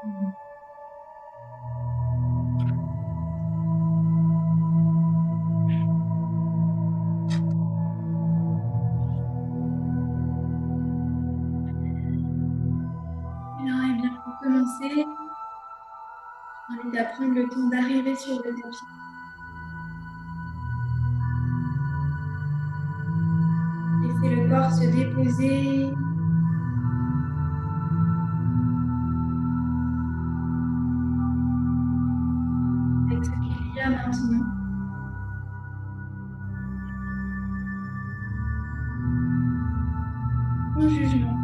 Bien, et bien, pour commencer, j'ai envie d'apprendre le temps d'arriver sur le tapis. Laissez le corps se déposer. Avec ce qu'il y a maintenant. Sans jugement.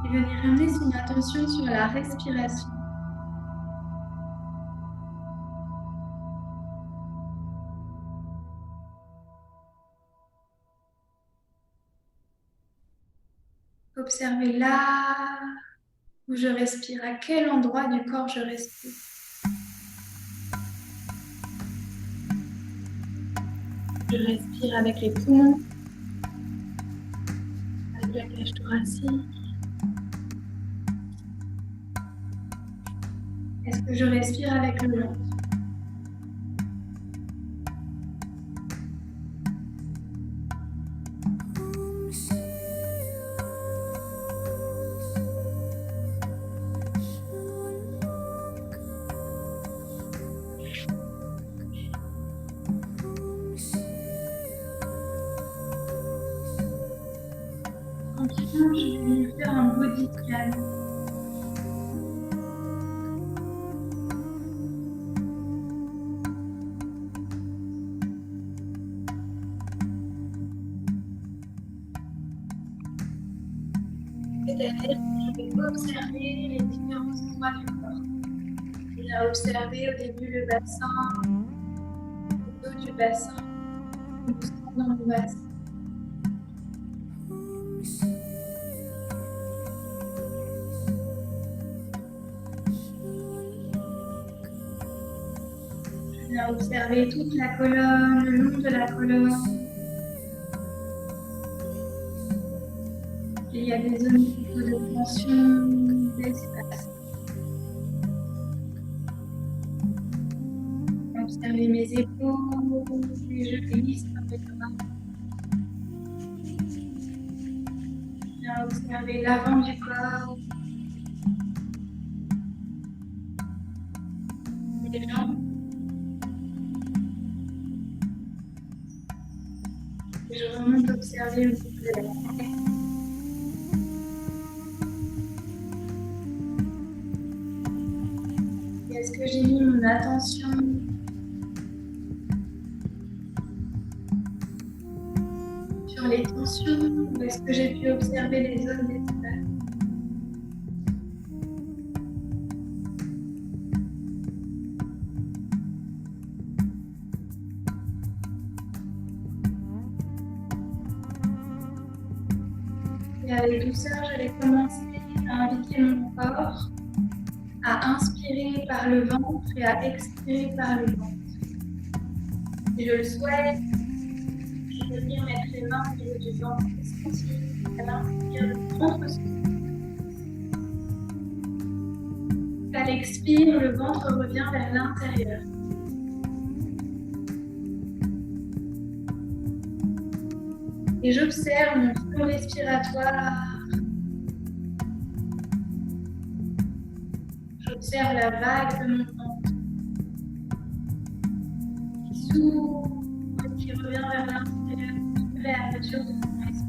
Et venir ramener son attention sur la respiration. Observez là où je respire, à quel endroit du corps je respire. Je respire avec les poumons, avec la cage thoracique. Est-ce que je respire avec le ventre? Tranquillement, je vais venir faire un body scan. C'est-à-dire que je vais observer les différents endroits du corps. Je vais observer au début le bassin, le dos du bassin, le sang dans le bassin. Je vais observer toute la colonne, le long de la colonne. Il y a des zones de tension, d'espace. Observez mes épaules, et je glisse dans mes bras. Je viens observer l'avant du corps, les jambes. Et je remonte observer le bout de la tête. Et est-ce que j'ai mis mon attention sur les tensions ou est-ce que j'ai pu observer les zones d'espace? Et avec douceur, je vais commencer à inviter mon corps à inspirer par le ventre et à expirer par le ventre. Si je le souhaite, je peux venir mettre les mains au niveau du ventre et sentir à l'inspire le ventre s'ouvre. À l'expire, le ventre revient vers l'intérieur. Et j'observe mon flot respiratoire. J'observe la vague de mon ventre qui s'ouvre et qui revient vers l'intérieur au fur et à mesure de mon respiration.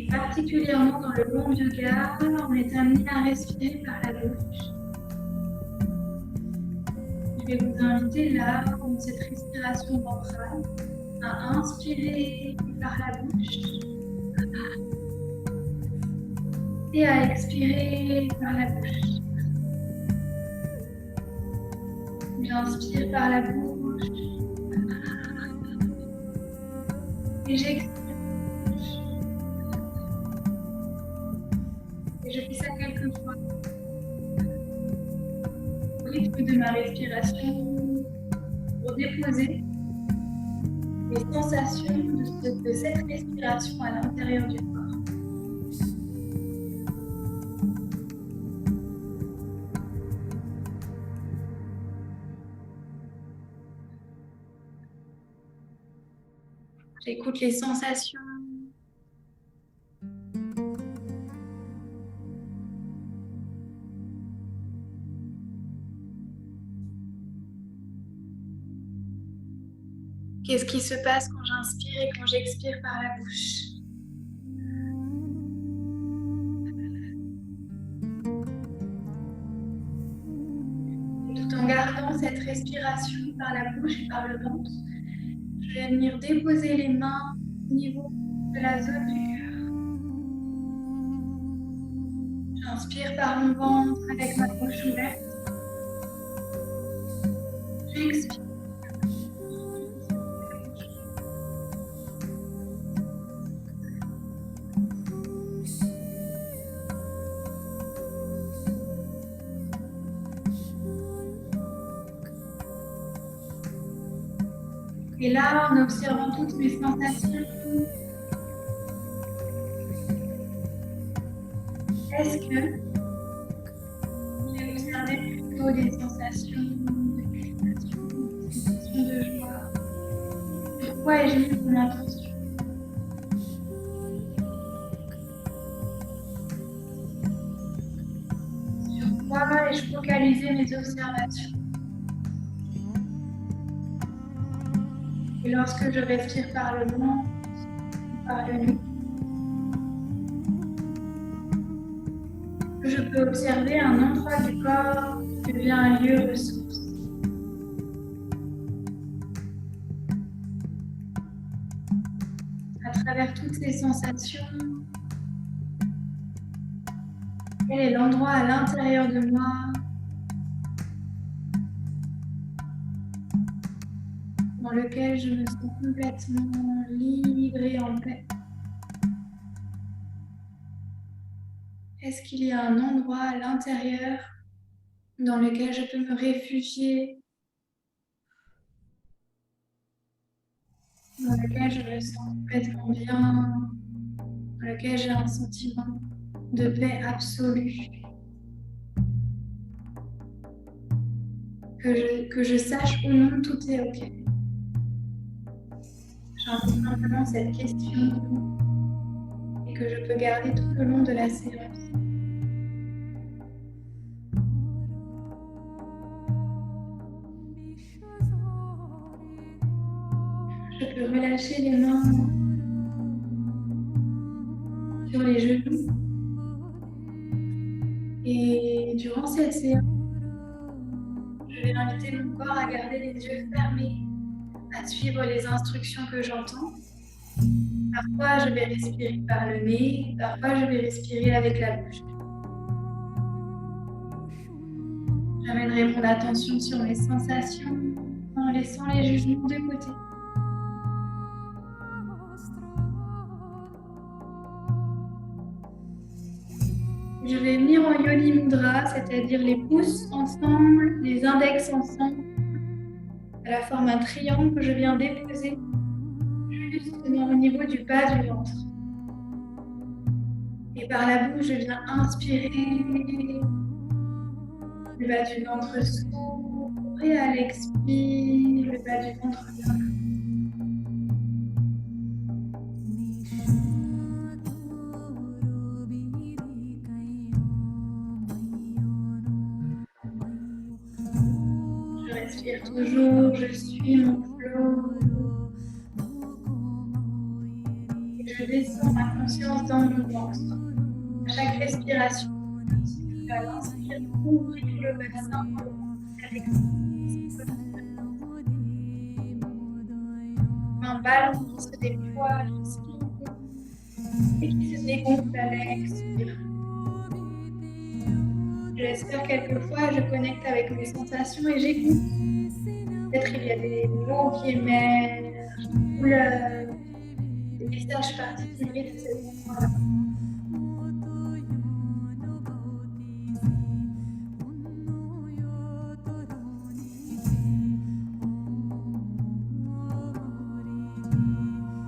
Particulièrement dans le long yoga, on est amené à respirer par la bouche. Je vais vous inviter là, dans cette respiration ventrale, à inspirer par la bouche et à expirer par la bouche. J'inspire par la bouche et j'expire. Et je fais ça quelques fois. Au rythme de ma respiration pour déposer les sensations de cette respiration à l'intérieur du corps. J'écoute les sensations. Qu'est-ce qui se passe quand j'inspire et quand j'expire par la bouche? Et tout en gardant cette respiration par la bouche et par le ventre, je vais venir déposer les mains au niveau de la zone du cœur. J'inspire par mon ventre avec ma bouche ouverte. J'expire. Et là, en observant toutes mes sensations, est-ce que j'ai observé plutôt des sensations d'excitation, des sensations de joie? Sur quoi ai-je mis mon attention? Sur quoi ai-je focalisé mes observations? Et lorsque je respire par le ventre, par le nez, je peux observer un endroit du corps qui devient un lieu ressource. À travers toutes ces sensations, quel est l'endroit à l'intérieur de moi dans lequel je me sens complètement libre et en paix? Est-ce qu'il y a un endroit à l'intérieur dans lequel je peux me réfugier, dans lequel je me sens complètement bien, dans lequel j'ai un sentiment de paix absolue? Que je sache ou non, tout est OK. J'invite simplement cette question et que je peux garder tout le long de la séance. Je peux relâcher les mains sur les genoux. Et durant cette séance, je vais inviter mon corps à garder les yeux fermés, à suivre les instructions que j'entends. Parfois, je vais respirer par le nez, parfois, je vais respirer avec la bouche. J'amènerai mon attention sur mes sensations en laissant les jugements de côté. Je vais venir en Yoni Mudra, c'est-à-dire les pouces ensemble, les index ensemble, à la forme d'un triangle que je viens déposer justement au niveau du bas du ventre. Et par la bouche, je viens inspirer. Le bas du ventre s'ouvre et à l'expire, le bas du ventre s'ouvre. Je respire toujours, je suis mon flow. Et je descends ma conscience dans mon ventre. À chaque respiration, je vais l'inspire, ouvrir le bassin avec un ballon qui se déploie, et qui se dégonfle à l'expire. Je laisse faire quelques fois, je connecte avec mes sensations et j'écoute. Peut-être il y a des mots qui émergent, des couleurs, des messages particuliers de cette moment-là.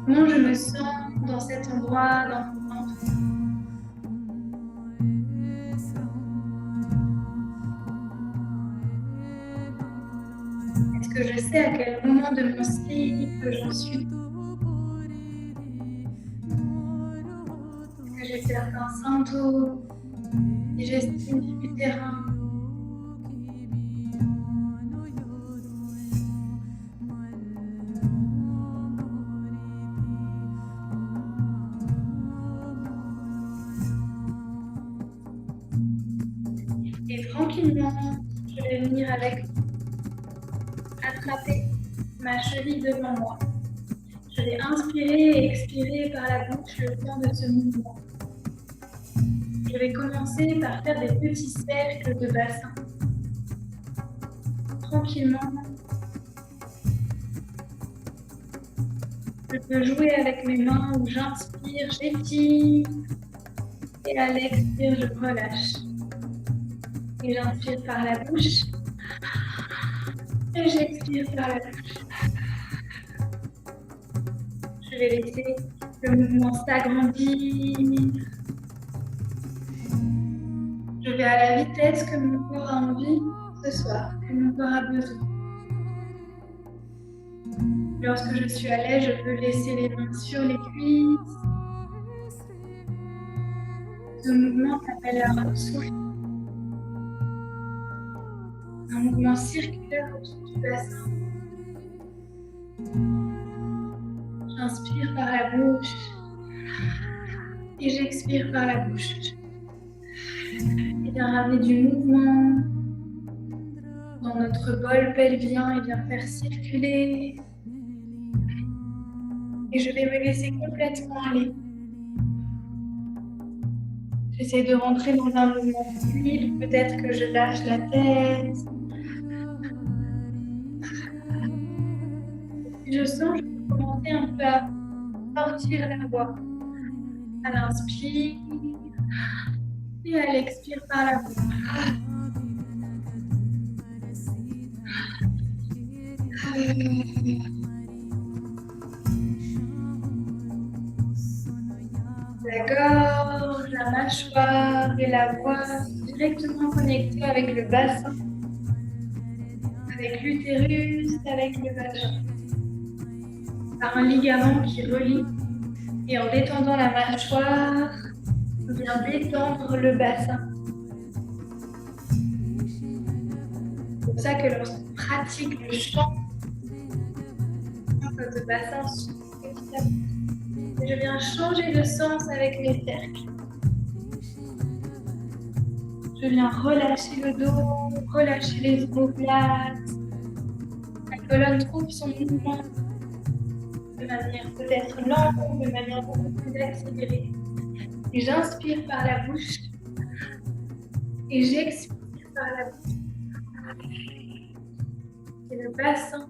Comment je me sens dans cet endroit, dans mon ventre? Est-ce que je sais à quel moment de mon cycle j'en suis? Est-ce que j'ai certains symptômes digestifs du terrain? Et tranquillement, je vais venir attraper ma cheville devant moi. Je vais inspirer et expirer par la bouche le temps de ce mouvement. Je vais commencer par faire des petits cercles de bassin. Tranquillement, je peux jouer avec mes mains où j'inspire, j'étire et à l'expire, je relâche. Et j'inspire par la bouche et j'expire par la bouche. Je vais laisser le mouvement s'agrandir. Je vais à la vitesse que mon corps a envie ce soir, que mon corps a besoin. Lorsque je suis à l'aise, je peux laisser les mains sur les cuisses. Ce mouvement s'appelle un souffle. Un mouvement circulaire autour du bassin. J'inspire par la bouche et j'expire par la bouche. Et bien ramener du mouvement dans notre bol pelvien et bien faire circuler. Et je vais me laisser complètement aller. J'essaie de rentrer dans un mouvement fluide, peut-être que je lâche la tête. Si je sens, je peux commencer un peu à sortir la voix. À l'inspire et à l'expire par la bouche. La gorge, la mâchoire et la voix sont directement connectées avec le bassin, avec l'utérus, avec le vagin, par un ligament qui relie. Et en détendant la mâchoire, on vient détendre le bassin. C'est pour ça que lorsqu'on pratique le chant, notre bassin s'ouvre petit à petit. Et je viens changer de sens avec mes cercles. Je viens relâcher le dos, relâcher les omoplates. La colonne trouve son mouvement de manière peut-être lente, de manière beaucoup plus accélérée. Et j'inspire par la bouche et j'expire par la bouche. C'est le bassin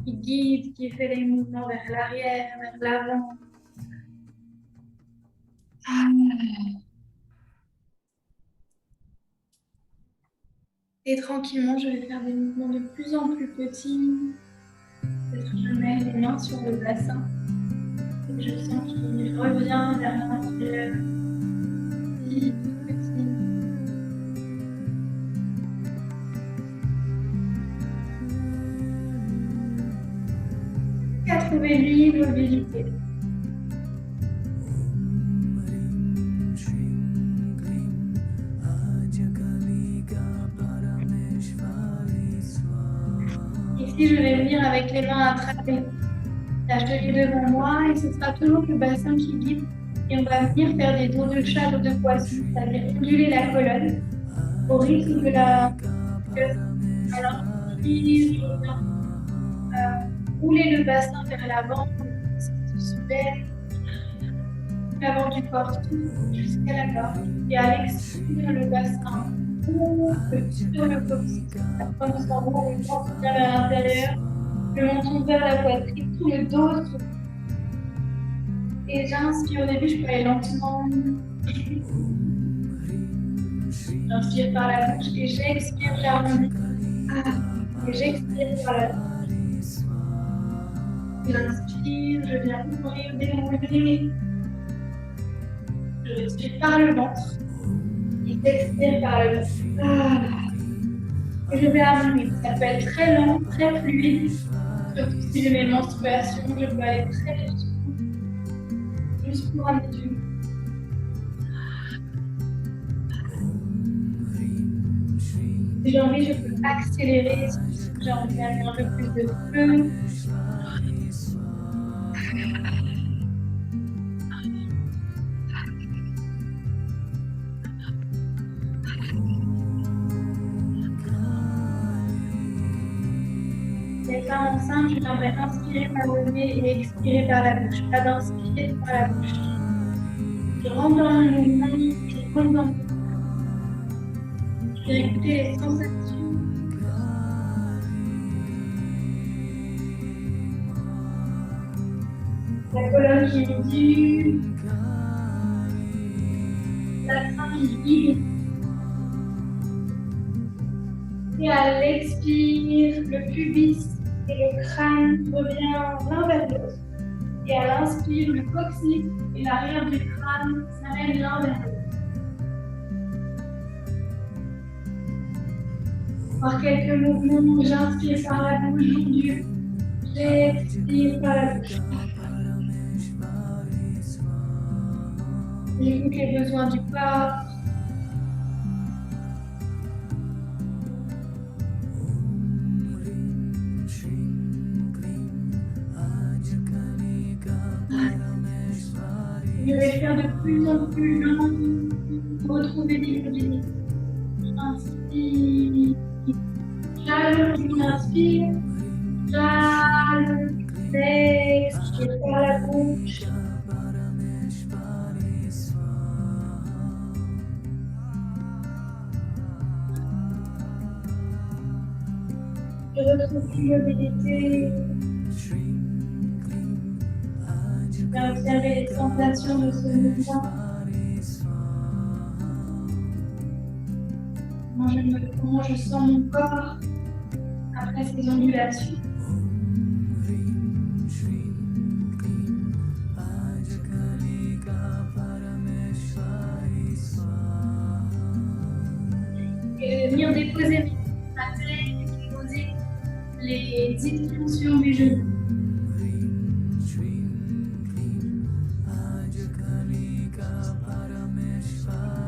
qui guide, qui fait les mouvements vers l'arrière, vers l'avant. Et tranquillement, je vais faire des mouvements de plus en plus petits. Peut-être que je mets les mains sur le bassin. Et je sens qu'il revient vers l'intérieur. Petit, petit. Jusqu'à trouver l'immobilité. Ici, je vais venir avec les mains attraper la cheville devant moi et ce sera toujours le bassin qui guide. Et on va venir faire des tours de chat ou de poisson, c'est-à-dire onduler la colonne au rythme de la... Alors, ici, je viens rouler le bassin vers l'avant, super. L'avant du corps jusqu'à la gorge. Et à l'expire, le bassin ouvre sur le coccyx. La pointe s'en va, on vient vers l'intérieur. Le menton vers la poitrine, tout le dos s'ouvre. Et j'inspire. Au début, je peux aller lentement. J'inspire par la bouche et j'expire, j'harmonie. Et j'expire par la bouche. J'inspire, je viens ouvrir, dérouler. Je respire par le ventre. Et j'expire par le ventre. Et je vais harmoniser. Ça peut être très lent, très fluide. Surtout si j'ai mes menstruations, je peux aller très vite. Juste pour amener du. Si j'ai envie, je peux accélérer. Si j'ai envie d'amener un peu plus de feu. Les femmes enceintes, je viendrai inspirer par le nez et expirer par la bouche. Pas d'inspirer par la bouche. Je rentre dans mon mouvement, je rentre dans mon mouvement. Je vais écouter les sensations. La colonne qui est dure. La fin qui vide. Et à l'expire, le pubis et le crâne revient l'un vers l'autre. Et à l'inspire, le coccyx et l'arrière du crâne s'amènent l'un vers l'autre. Par quelques mouvements, j'inspire par la bouche, j'ondule. J'expire par la bouche. J'écoute les besoins du corps. Je vais faire de plus en plus lent, retrouver l'équilibre. Inspire, calme, inspire, calme, expire par la bouche. Je retrouve plus mobilité. Je vais observer les sensations de ce mouvement. Comment je sens mon corps après ces ondulations. Et je vais venir déposer ma tête et déposer les extensions du genou.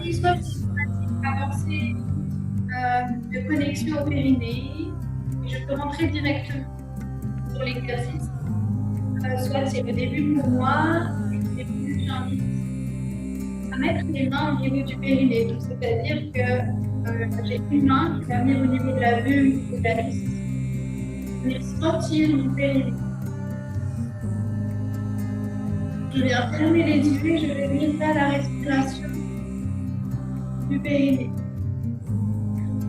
Et soit avancée de connexion au périnée, et je peux rentrer directement sur l'exercice. Soit c'est le début de mon mois, et puis j'invite à mettre les mains au niveau du périnée. Donc c'est-à-dire que j'ai une main qui va venir au niveau de la vulve ou de la cuisse. Venir sentir mon périnée. Je viens fermer les yeux et je vais venir faire la respiration du périnée.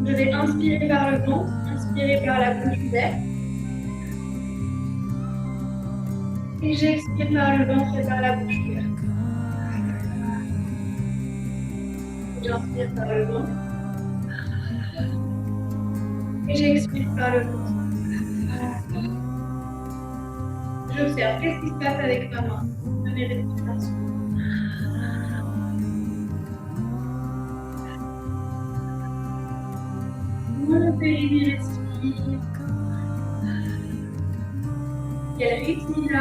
Je vais inspirer par le ventre, inspirer par la bouche ouverte. Et j'expire par le ventre et par la bouche ouverte. J'inspire par le ventre. Et j'expire par le ventre. J'observe qu'est-ce qui se passe avec ma main de mes respirations. Mon périnée respire. Quel rythme il a?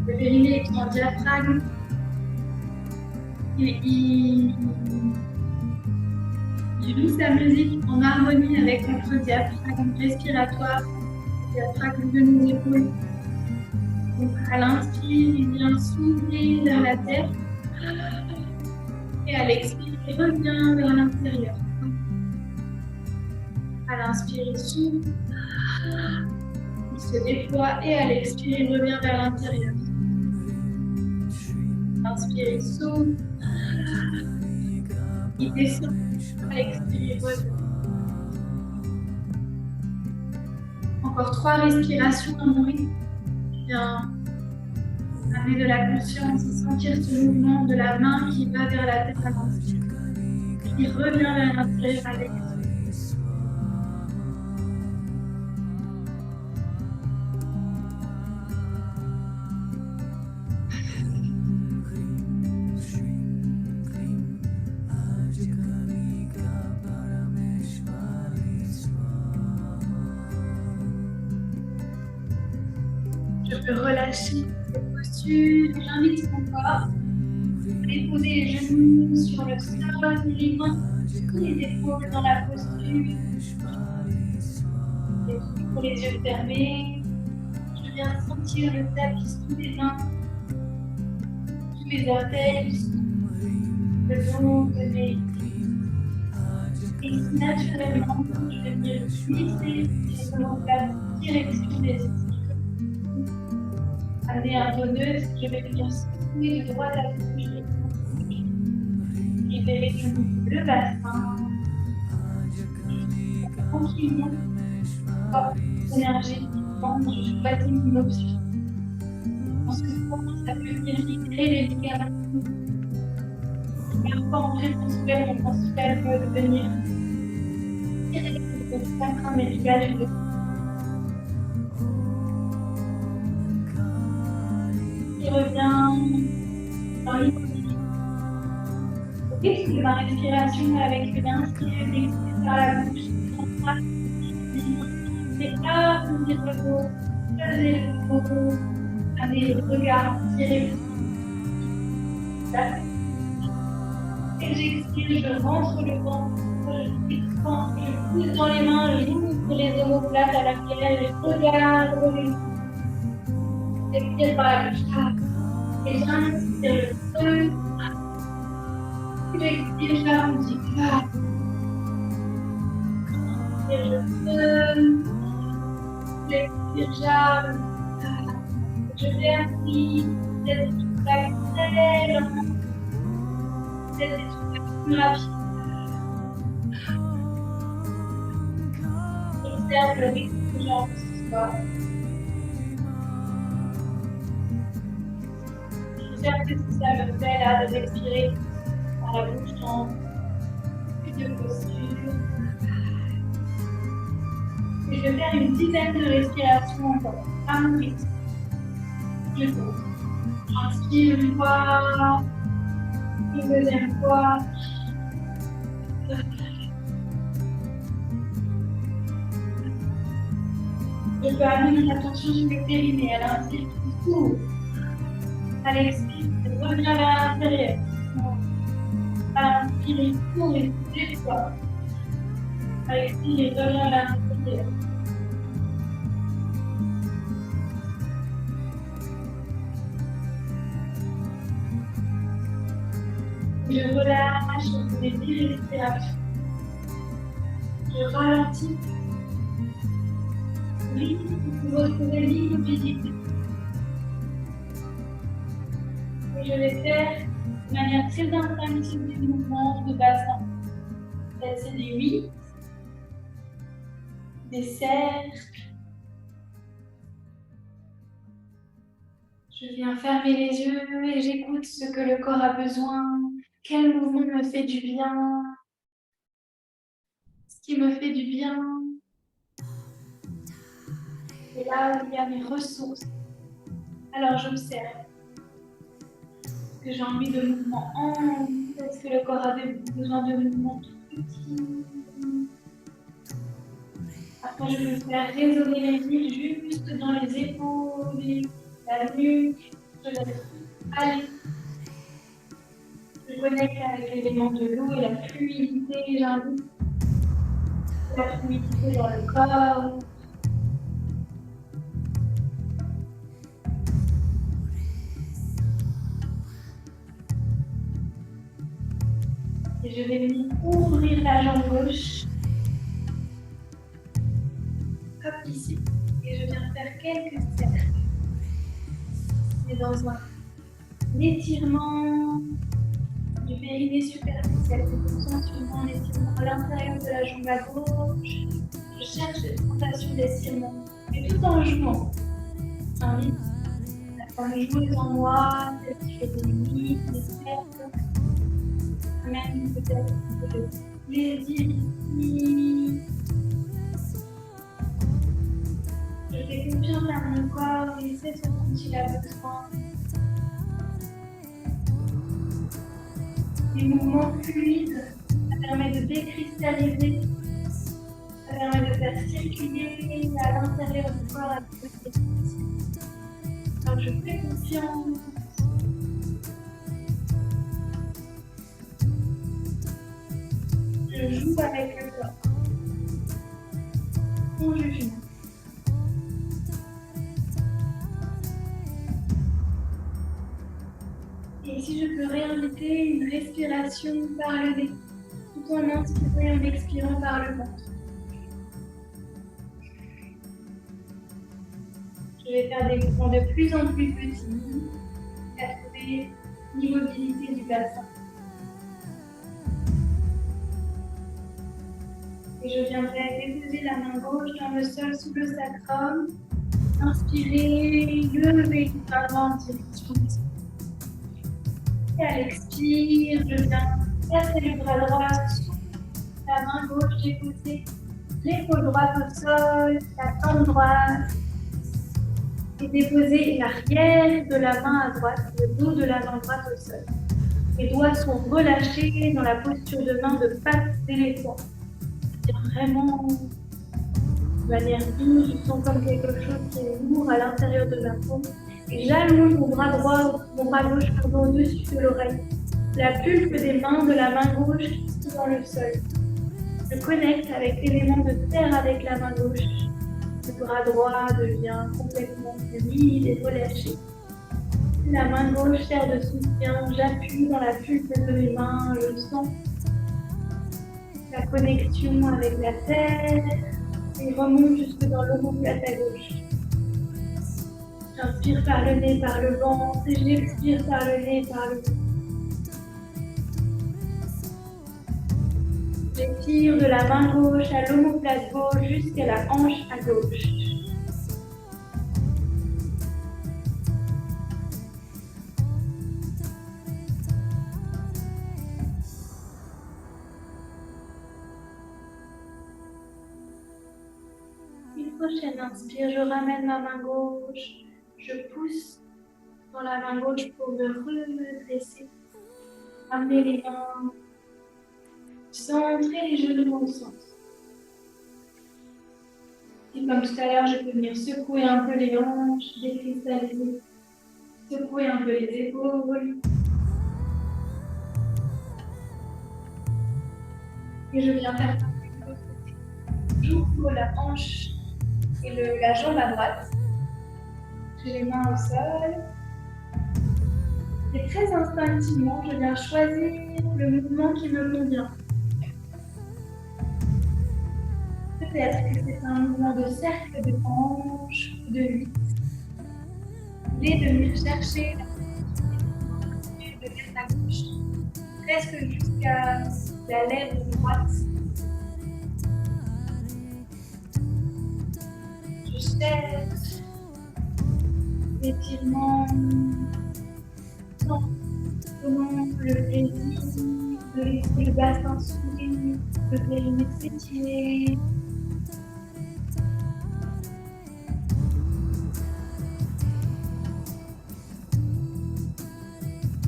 Le périnée est en diaphragme. Il joue sa musique en harmonie avec notre diaphragme respiratoire, le diaphragme de nos épaules. Donc à l'inspire, il vient s'ouvrir vers la terre. Et à l'expire, il revient vers l'intérieur. À l'inspire, il s'ouvre. Il se déploie et à l'expire, il revient vers l'intérieur. Inspirez, souffle. Il descend. Expirez, revient. Encore 3 respirations dans mon rythme. Bien. Amener de la conscience et sentir ce mouvement de la main qui va vers la tête à l'inspire. Qui revient vers l'intérieur à l'expire. Je peux relâcher cette posture. J'invite mon corps à déposer les genoux sur le sol, les mains sous les épaules dans la posture. Et pour les yeux fermés, je viens sentir le tapis sous les mains, sous les orteils, le dos de mes pieds. Et naturellement, je vais venir glisser la direction des yeux. Amener un peu neutre, je vais venir secouer de droite à gauche. Libérer le bassin. Tranquillement. Hop, énergétiquement, je choisis une option. En ce moment, ça peut venir libérer les ligaments. Parfois, en prémenstruel, on pense qu'elle peut venir tirer le sacrum médical de qui revient dans l'immobilité. Au rythme de ma respiration avec une inspire, une expire par la bouche, c'est là pour dire le mot, lever le mot, avec le regard, tirer le et j'expire, je rentre le ventre, je pousse dans les mains, j'ouvre les omoplates à laquelle je regarde les j'expire par la bouche. Et j'inspire le feu. J'expire, j'arrondis. J'inspire le feu. J'expire, j'arrondis. Je vernis cette étude très lente. Cette étude plus rapide. J'observe le rythme que j'ai envie ce soir. J'observe ce que ça me fait là de respirer par la bouche dans une posture. Et je vais faire une dizaine de respirations encore à mon rythme. Je pose. J'inspire une fois, une deuxième fois. Je peux amener mon attention sur le périnée. À l'inspire, qui s'ouvre. À l'expire, il revient vers l'intérieur. À l'inspire, il s'ouvre et se déploie. À l'expire, il revient vers l'intérieur. Je relâche au les 10 respirations. Je ralentis. Oui, vous retrouvez l'immobilité. Et je vais faire de manière très instinctive des mouvements de bassin. C'est des 8, des cercles. Je viens fermer les yeux et j'écoute ce que le corps a besoin. Quel mouvement me fait du bien? Ce qui me fait du bien. C'est là où il y a mes ressources. Alors j'observe. Est-ce que j'ai envie de mouvements en? Est-ce que le corps a besoin de mouvements tout petits? Après, je vais faire résonner les villes juste dans les épaules, la nuque. Je laisse aller. Je connecte avec l'élément de l'eau et la fluidité. J'invite la fluidité dans le corps. Et je vais venir ouvrir la jambe gauche. Comme ici. Et je viens faire quelques cercles. Et dans un l'étirement du périnée superficiel. Je concentre sur mon étirement à l'intérieur de la jambe à gauche. Je cherche cette sensation d'étirement, et tout en jouant. En jouer en moi, peut-être que je fais des limites, des cercles, même peut-être un peu de plaisir ici. Je fais confiance à mon corps, il sait ce dont il a besoin. Les mouvements fluides, ça permet de décristalliser, ça permet de faire circuler à l'intérieur du corps à côté. Alors je fais confiance. Je joue avec le corps. Sans jugement. Et si je peux réinviter une respiration par le nez, tout en inspirant et en expirant par le ventre. Je vais faire des mouvements de plus en plus petits, à trouver l'immobilité du bassin. Et je viendrai déposer la main gauche dans le sol sous le sacrum. Inspirez, levez le bras droit en direction du sol. Et à l'expire, je viens passer le bras droit sous la main gauche déposée, l'épaule droite au sol, la tempe droite. Et déposer l'arrière de la main à droite, le dos de la main droite au sol. Les doigts sont relâchés dans la posture de main de patte d'éléphant. Vraiment, de manière douce, je sens comme quelque chose qui est lourd à l'intérieur de ma paume. Et j'allonge mon bras gauche au-dessus de l'oreille. La pulpe des mains de la main gauche qui est dans le sol. Je connecte avec l'élément de terre avec la main gauche. Le bras droit devient complètement humide et relâché. La main gauche sert de soutien, j'appuie dans la pulpe de mes mains, je sens la connexion avec la terre et remonte jusque dans l'omoplate à gauche. J'inspire par le nez, par le ventre et j'expire par le nez, par le ventre. J'étire de la main gauche à l'omoplate gauche jusqu'à la hanche à gauche. Une prochaine inspire, je ramène ma main gauche, je pousse dans la main gauche pour me redresser. Amener les mains. Centrer les genoux au centre. Et comme tout à l'heure, je peux venir secouer un peu les hanches, décristalliser, secouer un peu les épaules. Et je viens faire j'ouvre la hanche et la jambe à droite. J'ai les mains au sol. Et très instinctivement, je viens choisir le mouvement qui me convient. Peut-être que c'est un mouvement de cercle de hanche ou de 8. L'idée de venir chercher de mettre la gauche presque jusqu'à la lèvre droite. Je cherche l'étirement, comment le plaisir de laisser le bassin s'ouvrir, le périnée s'étirer.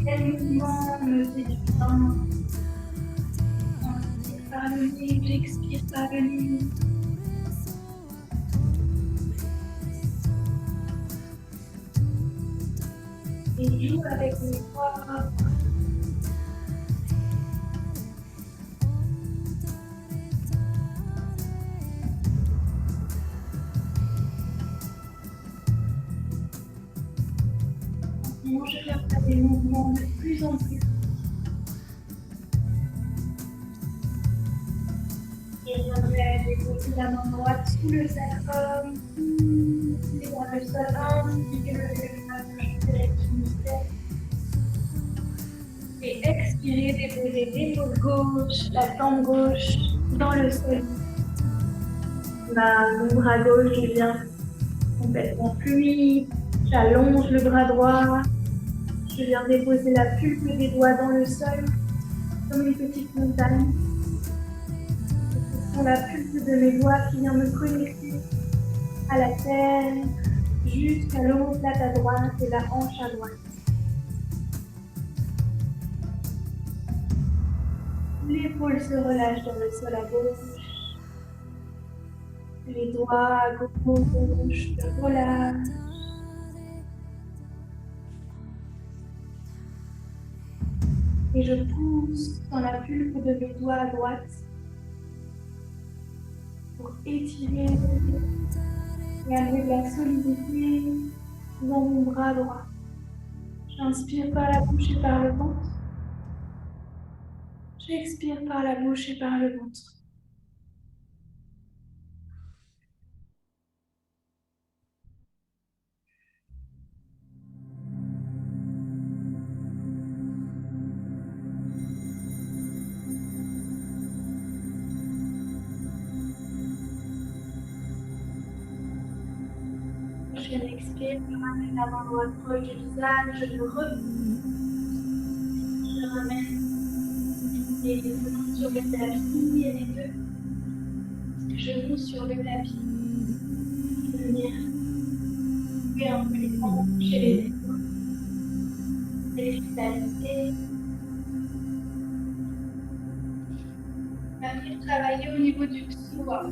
Quel mouvement me fait du bien? Inspire par le nez, j'expire par le nez. Et joue avec mes corps. Je vais faire des mouvements de plus en plus. Et je viendrai déposer la main droite sous le sacrum, et dans le sol, ainsi que le bras gauche direction du tête. Inspirez, déposez l'épaule gauche, la tempe gauche dans le sol. Mon bras gauche devient complètement fluide. J'allonge le bras droit. Je viens déposer la pulpe des doigts dans le sol, comme une petite montagne. C'est la pulpe de mes doigts qui vient me connecter à la terre, jusqu'à l'omoplate à droite et la hanche à droite. L'épaule se relâche dans le sol à gauche. Les doigts à gauche se relâchent. Et je pousse dans la pulpe de mes doigts à droite pour étirer et amener de la solidité dans mon bras droit. J'inspire par la bouche et par le ventre. J'expire par la bouche et par le ventre. Je m'expire, je ramène la main droite proche du visage, je me repousse. Je ramène les genoux sur le tapis et les deux genoux sur le tapis. Je vais venir jouer un peu les hanches et les épaules. Les vitalités. On va venir travailler au niveau du psoas.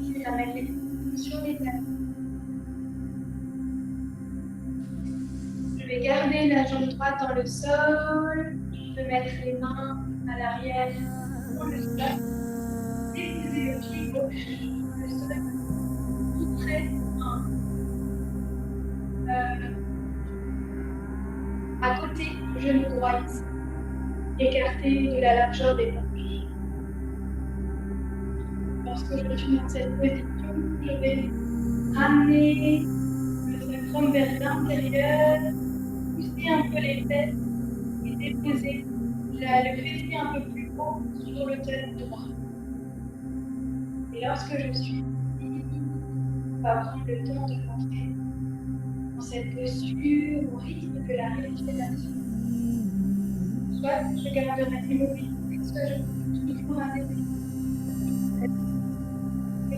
Je vais mettre les pieds sur les tapis. Je vais garder la jambe droite dans le sol. Je vais mettre les mains à l'arrière dans le sol. Déposer le pied gauche dans le sol. Tout près à côté du genou droit, écarté de la largeur des hanches. Lorsque je suis dans cette position, je vais ramener le sacrum vers l'intérieur, pousser un peu les fesses et déposer le fessier un peu plus haut sur le talon droit. Et lorsque je suis ici, on va prendre le temps de rentrer dans cette posture au rythme de la respiration. Soit je garderai l'immobilité, soit je peux toujours arrêter.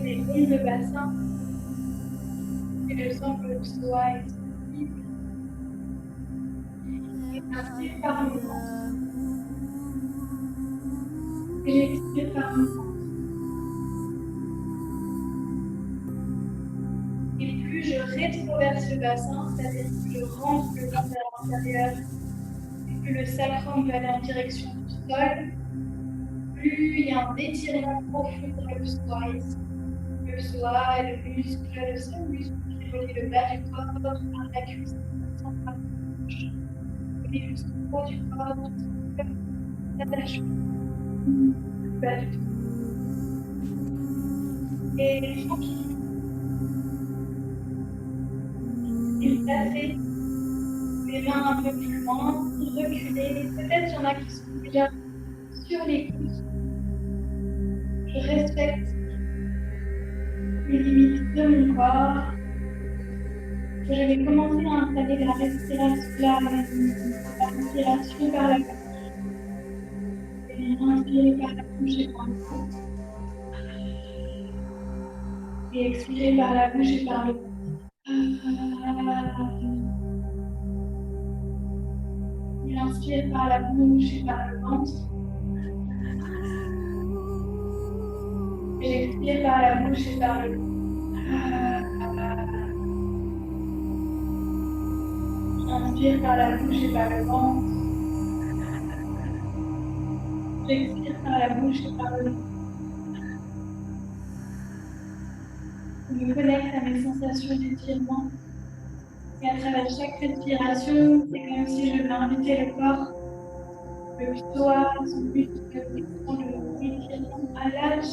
Les ronds de bassin et je sens que le psoas est sensible. Et inspire par le ventre. Et j'expire par le ventre. Et plus je rétroverse le bassin, c'est-à-dire que je rentre le ventre vers l'intérieur, et que le sacrum va aller en direction du sol, plus il y a un étirement profond dans le psoas ici. Le psoas est le muscle, le seul muscle qui relie le bas du corps à la cuisse centrale. Les muscles du haut du corps s'attachent le bas du corps. Et tranquille. Et placer les mains un peu plus loin, reculer. Peut-être qu'il y en a qui sont déjà sur les coudes. Je respecte les limites de mon corps. Je vais commencer à installer la respiration par la bouche. Et inspirer par la bouche et par le ventre. Et expirer par la bouche et par le ventre. Et inspire par la bouche et par le ventre. Et expire par la bouche et par le ventre. Inspire par la bouche et par le ventre. J'expire par la bouche et par le ventre. Je me connecte à mes sensations d'étirement. Et à travers chaque respiration, c'est comme si je vais inviter le corps, le psoas, son muscle, le étirement à l'âge.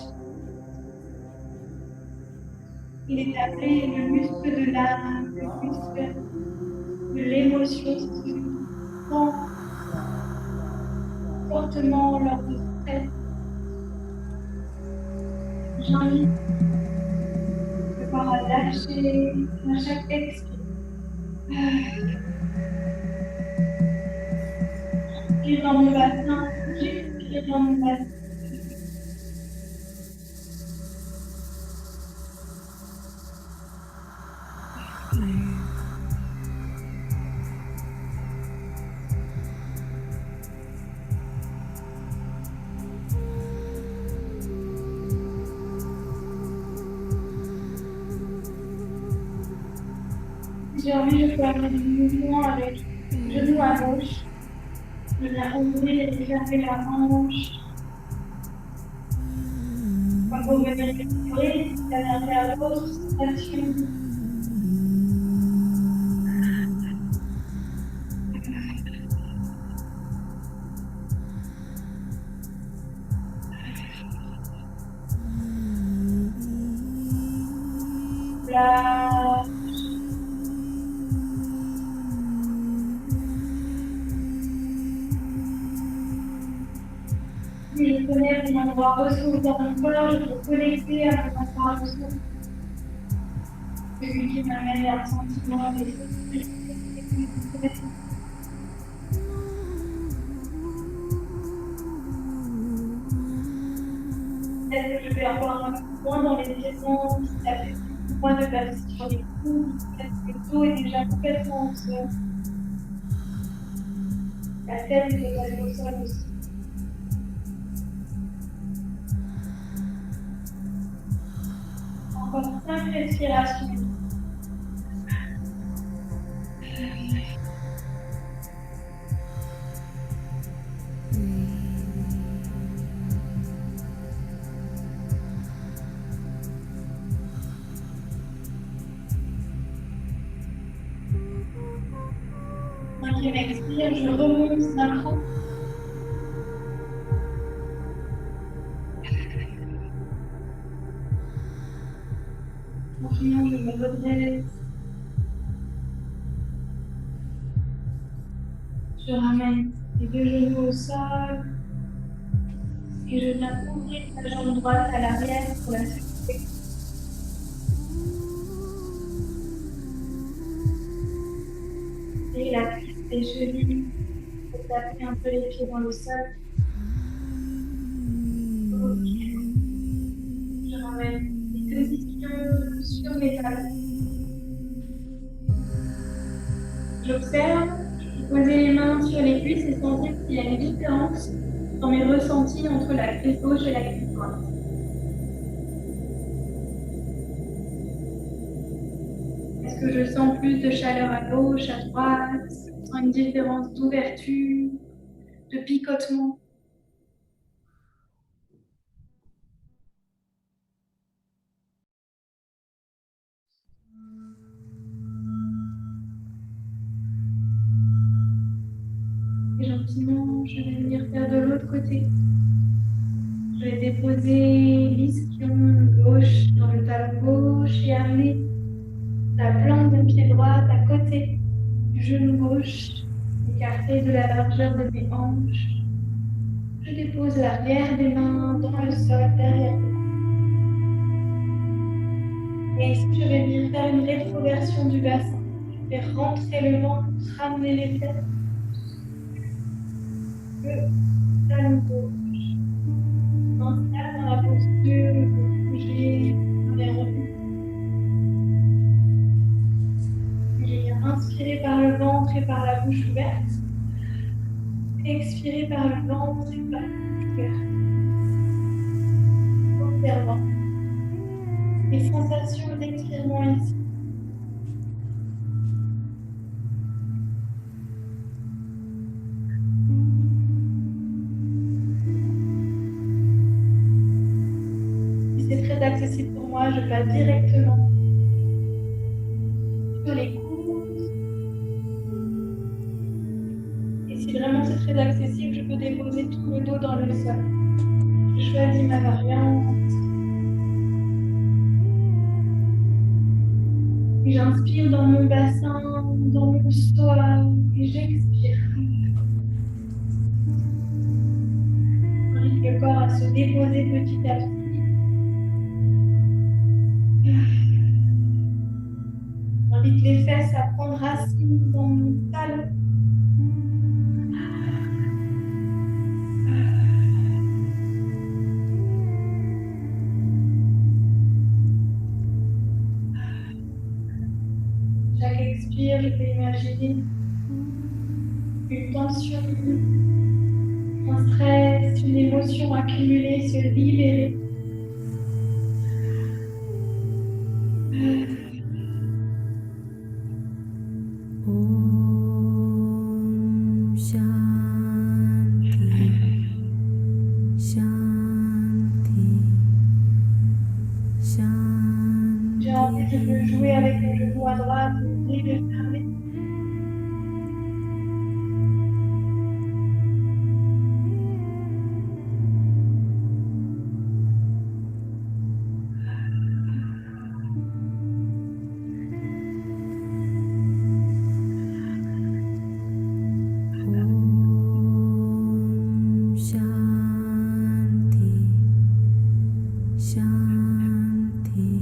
Il est appelé le muscle de l'âme, le muscle de l'émotion. sens fortement lors de stress. J'invite le corps à lâcher à chaque expire. J'inspire dans mon bassin, j'expire dans mon bassin. Si j'ai envie, je peux avoir des mouvements avec le genou à gauche. Je viens ouvrir et fermer la hanche. On peut venir explorer d'un côté à l'autre, sensation. Là, si je connais mon endroit ressource dans mon corps, je peux connecter à mon endroit ressource. Celui qui m'amène vers le sentiment des peut-être que je vais avoir un peu moins dans les piéments, si ça fait moins de passer sur les coups, peut-être que le dos est déjà complètement en sol. La tête est allée au sol aussi. Encore 5 respirations. Cinquième expire, je remonte d'un cran. Tranquillement, je me redresse. Je ramène les deux genoux au sol. Et je viens ouvrir la jambe droite à l'arrière pour la soulever. Et la cuisse des chevilles pour taper un peu les pieds dans le sol. Okay. Je ramène les deux ischions sur mes talons. J'observe, je peux poser les mains sur les cuisses et sentir qu'il y a une différence dans mes ressentis entre la cuisse gauche et la cuisse droite. Est-ce que je sens plus de chaleur à gauche, à droite? Je sens une différence d'ouverture, de picotement? Et gentiment, je vais venir faire de l'autre côté. Je vais déposer l'ischion gauche dans le talon gauche et amener la plante de pied droit à côté du genou gauche, écarté de la largeur de mes hanches. Je dépose l'arrière des mains dans le sol derrière moi. Et ici, je vais venir faire une rétroversion du bassin. Je vais rentrer le ventre, ramener les fesses. Le talon gauche. Installe dans la posture, je peux bouger dans les revenus. Je viens inspirer par le ventre et par la bouche ouverte. Expirer par le ventre et par la bouche ouverte. Observant les sensations d'étirement ici. Si c'est très accessible pour moi, je passe directement sur les coudes. Et si vraiment c'est très accessible, je peux déposer tout le dos dans le sol. Je choisis ma variante. Et j'inspire dans mon bassin, dans mon psoas, et j'expire. à se déposer petit à petit. J'invite les fesses à prendre racine dans mon talon. Chaque expire, je peux imaginer une tension, un stress, une émotion accumulée se libérer. J'ai envie de jouer avec le genou à droite, et de fermer.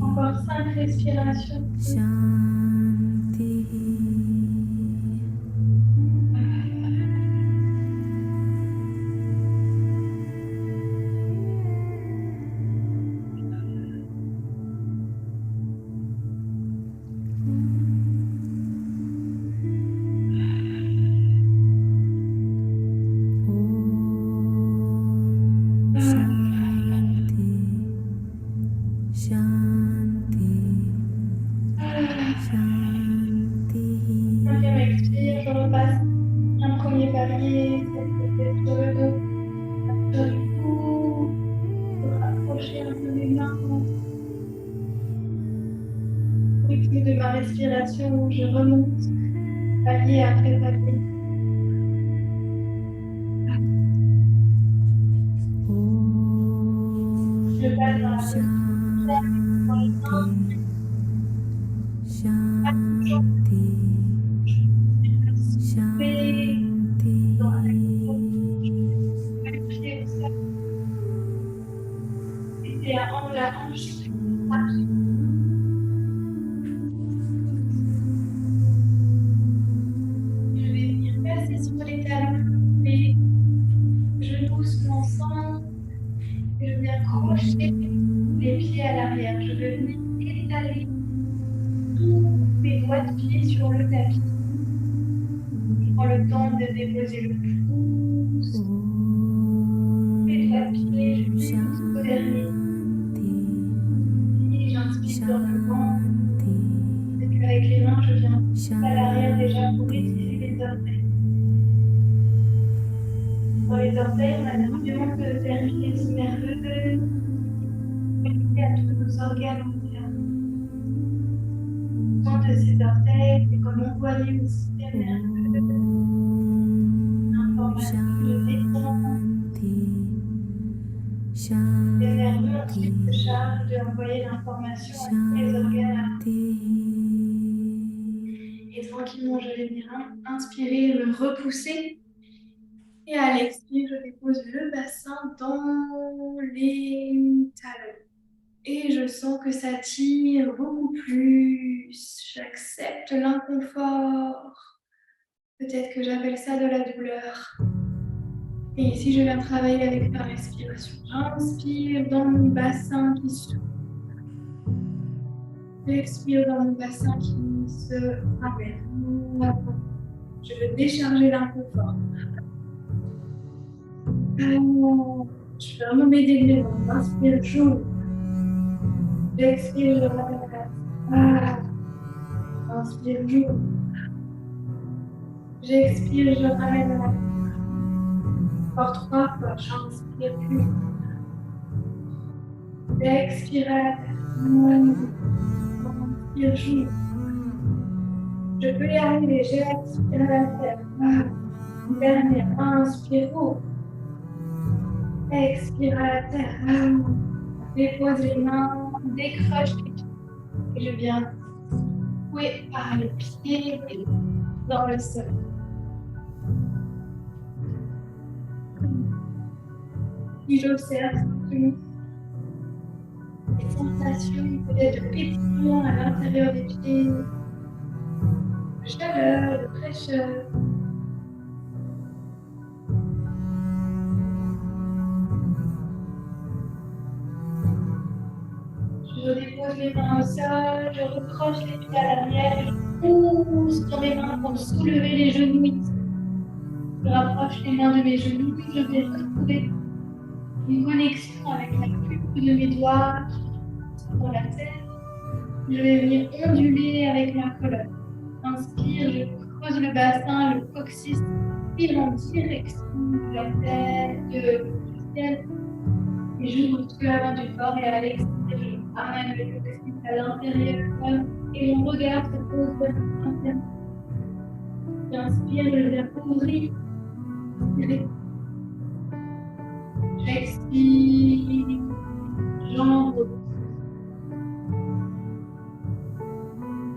Encore 5 respirations. Cinquième expire, je repasse un premier palier, peut-être sur le dos, sur du cou, pour rapprocher un peu les mains. Au rythme de ma respiration, je remonte palier après palier. Je passe dans la et à la hanche. Je vais venir passer sur les talons, les genoux ensemble. Et je viens crocher les pieds à l'arrière. Je vais venir étaler tous mes doigts de pied sur le tapis. Je prends le temps de déposer le pouce. Les doigts de pied jusqu'au dernier. Et j'inspire dans le ventre. Et puis avec les mains, je viens à l'arrière déjà pour étirer les orteils. Dans les orteils, on a énormément de terminaisons nerveuses connectées à tous nos organes internes. Le son de ces orteils, c'est comme envoyer au système nerveux l'information de détente. Les nerveux ensuite se chargent d'envoyer l'information à tous les organes. Et tranquillement, je vais venir inspirer, me repousser. Et à l'expire, je dépose le bassin dans les talons. Et je sens que ça tire beaucoup plus. J'accepte l'inconfort. Peut-être que j'appelle ça de la douleur. Et ici, je viens travailler avec ma respiration. J'inspire dans mon bassin qui s'ouvre. J'expire dans mon bassin qui se ramène. Je veux décharger l'inconfort. Je vais vraiment m'aider les mains. Inspire, j'ouvre. J'expire, je ramène. Inspire, j'ouvre. J'expire, je ramène à la tête. Encore 3 fois, j'inspire plus. J'expire à la tête. Inspire, j'ouvre. Je peux y arriver, j'expire à la tête. Dernière, inspire, ouvre. Expire à la terre. Dépose les mains, décroche les pieds. Et je viens couper par les pieds dans le sol. Puis j'observe simplement les sensations peut-être de pétillement à l'intérieur des pieds, de chaleur, de fraîcheur. Je dépose les mains au sol, je recroche les pieds à l'arrière, je pousse sur les mains pour soulever les genoux ici. Je rapproche les mains de mes genoux, je vais retrouver une connexion avec la pulpe de mes doigts sur la terre. Je vais venir onduler avec ma colonne. Inspire, je creuse le bassin, le coccyx, tire en direction de la tête, du ciel. Et j'ouvre tout l'avant du corps et à l'extérieur, je ramène le coccyx à l'intérieur et mon regard se pose vers l'intérieur. J'inspire, je viens ouvrir. J'expire, j'enroule.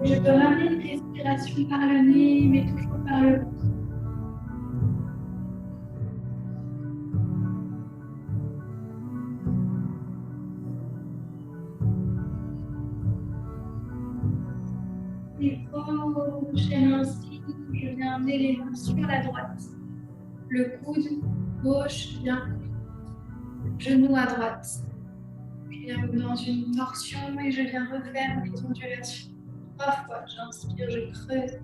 Je peux ramener une respiration par le nez, mais toujours par le ventre. Et prochaine inspire, je viens amener les mains sur la droite. Le coude gauche vient genou à droite. Je viens dans une torsion et je viens refaire mes ondulations. 3 fois, j'inspire, je creuse.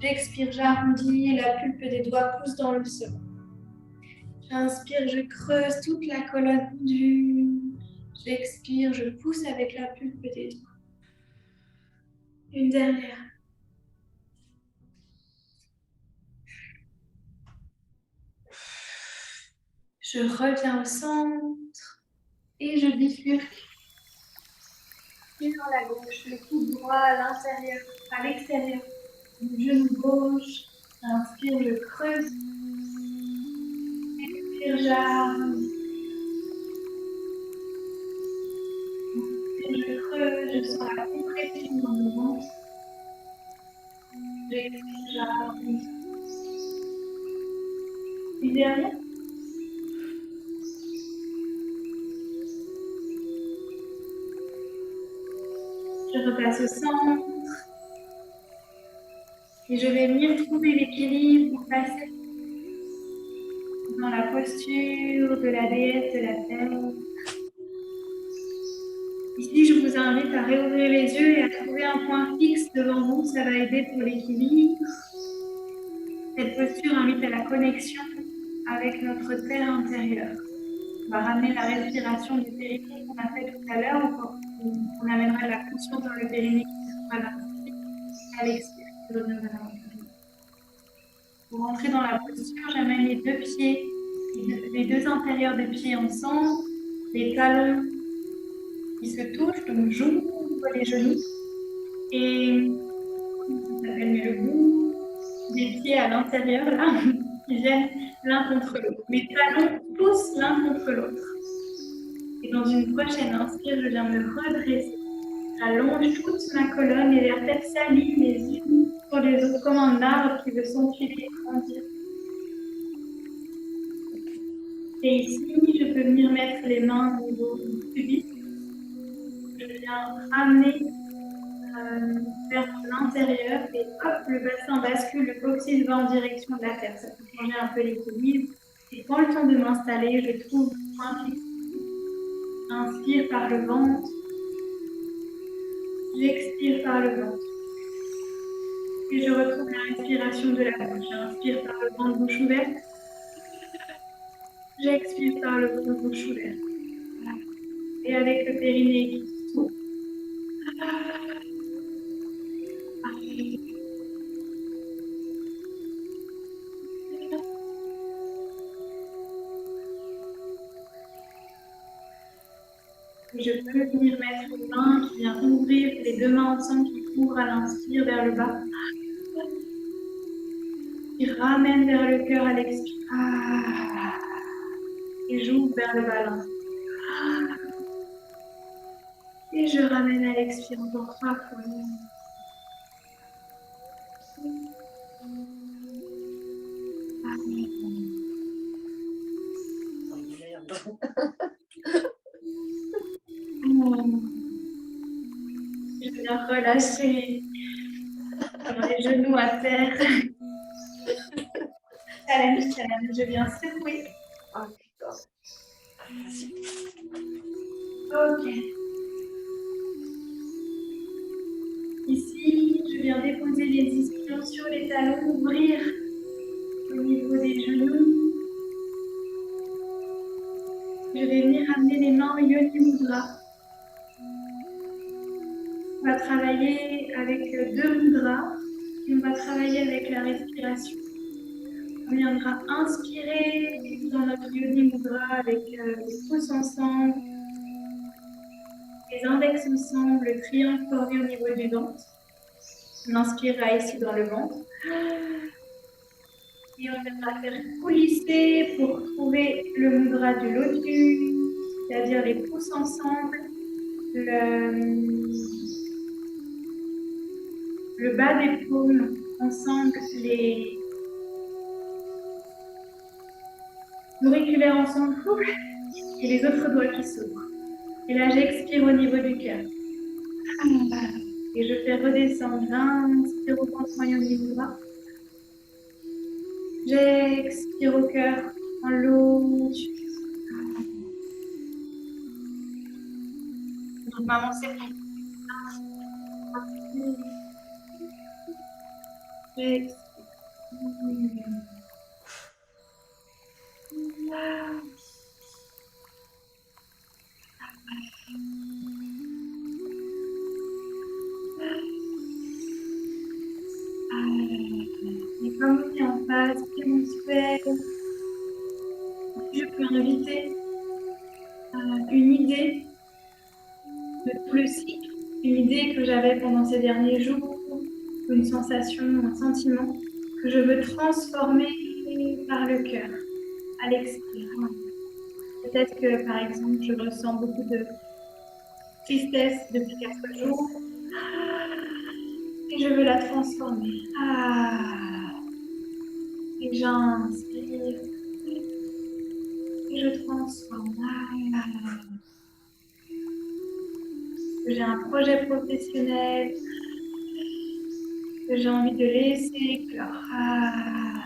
J'expire, j'arrondis et la pulpe des doigts pousse dans le sol. J'inspire, je creuse toute la colonne ondule. J'expire, je pousse avec la pulpe des doigts. Une dernière. Je reviens au centre et je bifurque. Pied dans la gauche, le coude droit à l'intérieur, à l'extérieur du genou gauche. J'inspire, je creuse. Expire, j'arrondis. Inspire, je creuse, je sens la compression dans le ventre. J'expire, j'arrondis. Une dernière. Je repasse au centre. Et je vais venir trouver l'équilibre pour passer dans la posture de la déesse de la terre. Ici, je vous invite à réouvrir les yeux et à trouver un point fixe devant vous. Ça va aider pour l'équilibre. Cette posture invite à la connexion avec notre terre intérieure. On va ramener la respiration du périnée qu'on a fait tout à l'heure. On amènera la conscience dans le périnée qui se trouve à l'expiration. Pour rentrer dans la posture, j'amène les deux pieds, les deux intérieurs des pieds ensemble, les talons qui se touchent, donc j'ouvre les genoux et ça s'appelle le bout des pieds à l'intérieur là, qui viennent l'un contre l'autre. Mes talons poussent l'un contre l'autre. Et dans une prochaine inspire, je viens me redresser. J'allonge toute ma colonne et les vertèbres s'alignent les unes sur les autres comme un arbre qui veut s'enfiler et grandir. Et ici, je peux venir mettre les mains au niveau du pubis. Je viens ramener vers l'intérieur et hop, le bassin bascule, le coccyx va en direction de la terre. Ça peut changer un peu l'équilibre. Et quand le temps de m'installer, je trouve le point fixe. J'inspire par le ventre. J'expire par le ventre. Et je retrouve la respiration de la bouche. J'inspire par le ventre, bouche ouverte. J'expire par le ventre, bouche ouverte. Voilà. Et avec le périnée qui s'ouvre. Je peux venir mettre les mains qui viennent ouvrir, les deux mains ensemble qui ouvrent à l'inspire vers le bas. Qui ramène vers le cœur à l'expire. Et j'ouvre vers le bas à l'inspire. Et je ramène à l'expire encore 3 fois. Je viens relâcher les genoux à terre. Challenge, challenge. Je viens secouer. Oh putain. Ok. Ici, je viens déposer les ischions sur les talons, ouvrir au niveau des genoux. Je vais venir amener les mains au Yoni Mudra. On va travailler avec 2 mudras et on va travailler avec la respiration. On viendra inspirer dans notre Yoni Mudra avec les pouces ensemble, les index ensemble, le triangle formé au niveau du ventre. On inspirera ici dans le ventre. Et on viendra faire coulisser pour trouver le mudra du lotus, c'est-à-dire les pouces ensemble, le bas des paumes ensemble, les auriculaires ensemble, et les autres doigts qui s'ouvrent. Et là, j'expire au niveau du cœur. Et je fais redescendre, j'inspire au ventre Yoni Mudra. J'expire au cœur en lotus. Donc, maman, c'est bon. J'expire. Et comme on est en phase prémenstruelle, je peux inviter une idée de tout le cycle, une idée que j'avais pendant ces derniers jours, une sensation, un sentiment que je veux transformer par le cœur, à l'expire. Peut-être que, par exemple, je ressens beaucoup de tristesse depuis 4 jours et je veux la transformer. Et j'inspire et je transforme. J'ai un projet professionnel que j'ai envie de laisser éclore. Un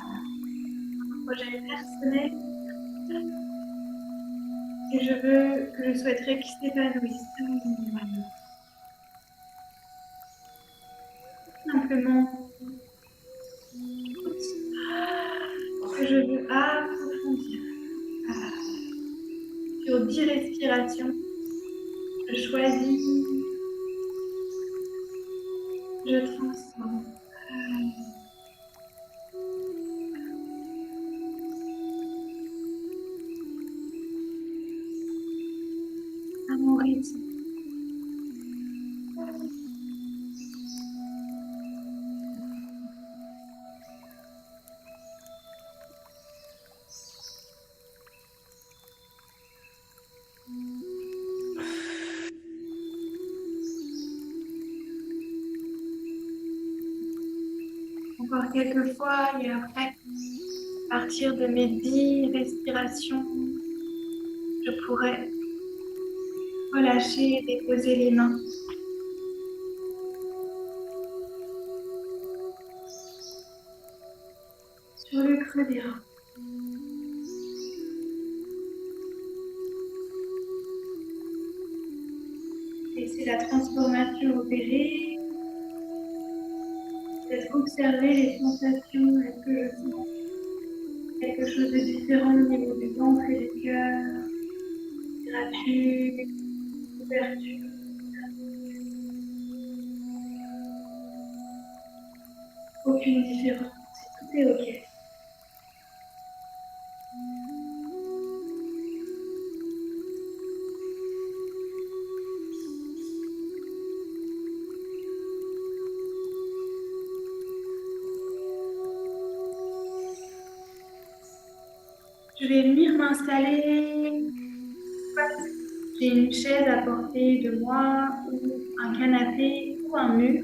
projet personnel et je souhaiterais qu'il s'épanouisse. Simplement, que je veux approfondir. Sur 10 respirations, je choisis, je transforme. À mon rythme. Encore quelques fois et après, à partir de mes 10 respirations, je pourrais relâcher et déposer les mains. Sur le creux des reins. Laissez la transformation opérer. Peut-être observer les sensations. Est-ce que je sens quelque chose de différent au niveau du ventre et du cœur? Gratitude, ouverture. Aucune différence. Tout est OK. Je vais venir m'installer. J'ai une chaise à portée de moi, ou un canapé, ou un mur.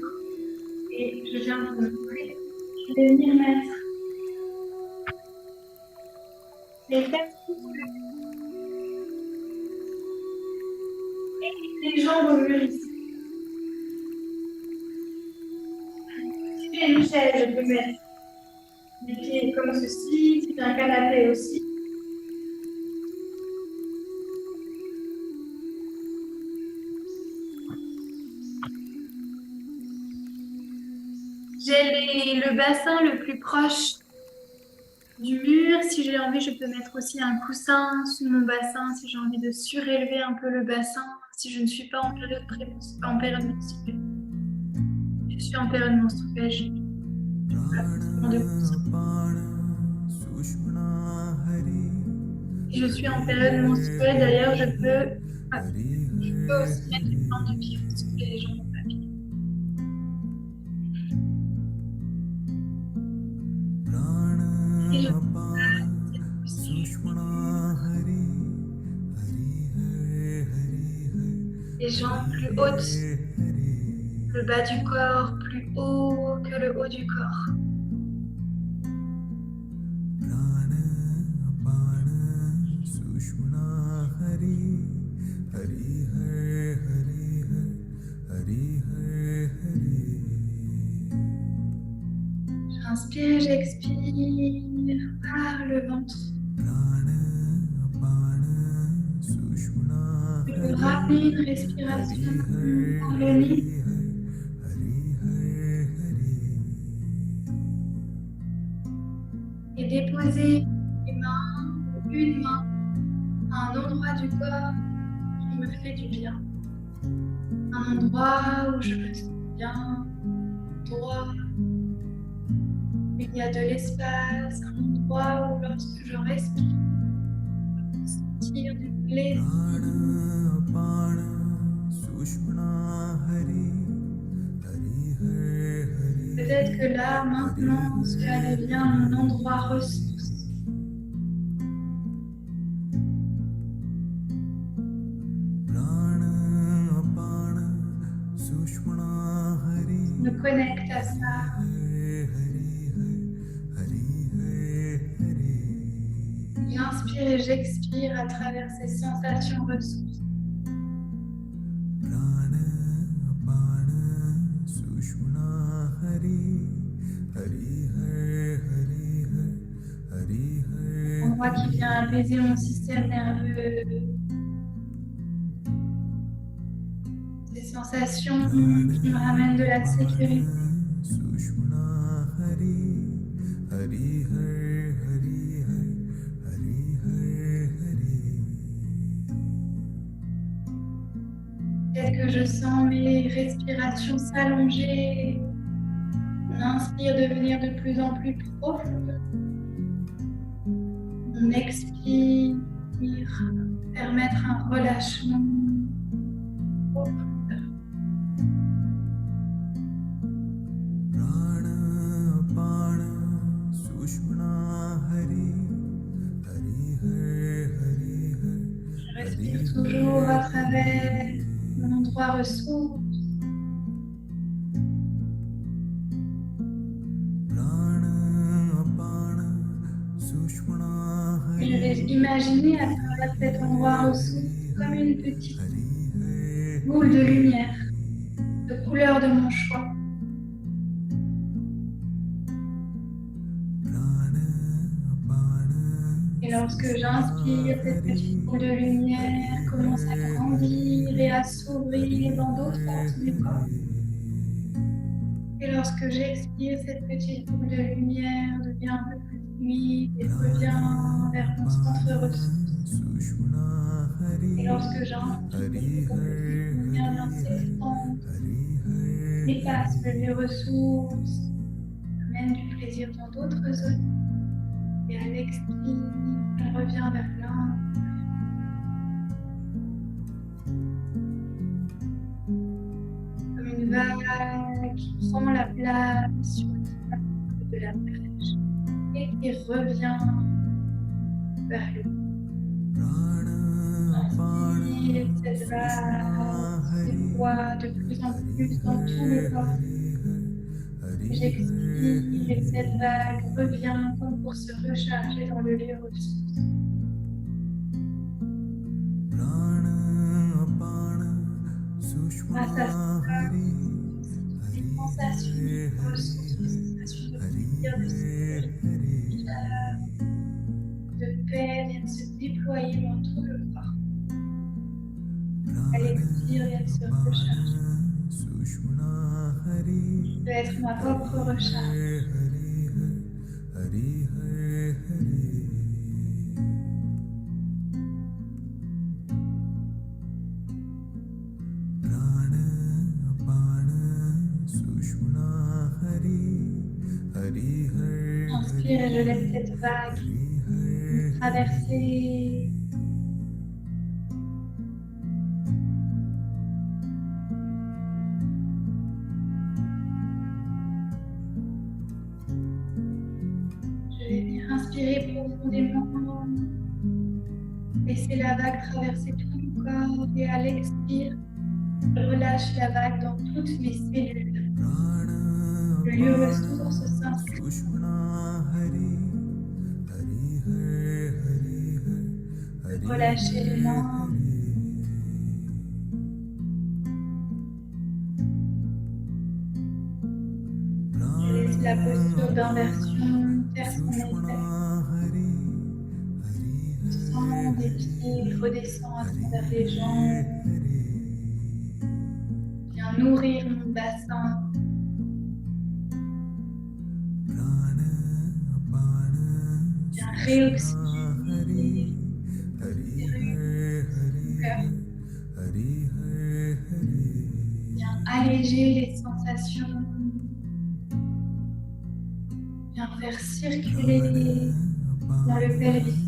Et je viens vous montrer. Je vais venir mettre les fesses les jambes au mur ici. Si j'ai une chaise, je peux mettre les pieds comme ceci. Si j'ai un canapé aussi. J'ai le bassin le plus proche du mur. Si j'ai envie, je peux mettre aussi un coussin sous mon bassin si j'ai envie de surélever un peu le bassin. Si je ne suis pas en période menstruelle. Je suis en période menstruelle, je n'ai pas forcément de coussin. Si je suis en période menstruelle, d'ailleurs, je peux aussi mettre les plantes de pied sous les jambes en papier. Et je les jambes plus hautes, le bas du corps plus haut que le haut du corps. J'inspire, j'expire par le ventre. Je peux ramener une respiration par le nez. Et déposer les mains, une main, à un endroit du corps qui me fait du bien. Un endroit où je me sens bien, droit. Il y a de l'espace, un endroit où lorsque je respire, je peux sentir du plaisir. Peut-être que là, maintenant, cela devient mon endroit ressource. Je me connecte à ça. J'inspire et j'expire à travers ces sensations ressources. Endroit qui vient apaiser mon système nerveux. Ces sensations qui me ramènent de la sécurité. Peut-être que je sens mes respirations s'allonger. On inspire devenir de plus en plus profonde. On expire, permettre un relâchement profond. Je respire toujours à travers mon endroit ressource. Et je vais imaginer à travers cet endroit ressource comme une petite boule de lumière, de couleur de mon choix. Et lorsque j'inspire, cette petite boule de lumière commence à grandir et à s'ouvrir dans d'autres parties du corps. Et lorsque j'expire, cette petite boule de lumière devient un peu plus fluide et revient vers mon centre ressource. Et lorsque j'inspire, cette petite lumière vient s'expandre, dépasse le lieu ressource, amène du plaisir dans d'autres zones. Et à l'expire, elle revient vers l'intérieur. Comme une vague qui prend la place sur le de la plage et qui revient vers le inspire, cette vague se déploie de plus en plus dans tout le corps. J'expire et cette vague revient comme pour se recharger dans le lieu ressource. Grâce à cela, toutes les sensations de ressources, les sensations de plaisir, de sécurité, de paix viennent se déployer dans tout le corps. À l'expire, viennent se recharger. Je vais être ma propre recharge. J'inspire et je laisse cette vague me traverser. Je vais venir inspirer profondément, laisser la vague traverser tout mon corps et à l'expire, je relâche la vague dans toutes mes cellules. Le lieu ressource s'inscrit. Relâchez les mains. Je laisse la posture d'inversion faire son effet. Le sang des pieds redescend à travers les jambes. Viens nourrir mon bassin. Viens réoxygéner mon cœur. Viens alléger les sensations. Viens faire circuler dans le pelvis.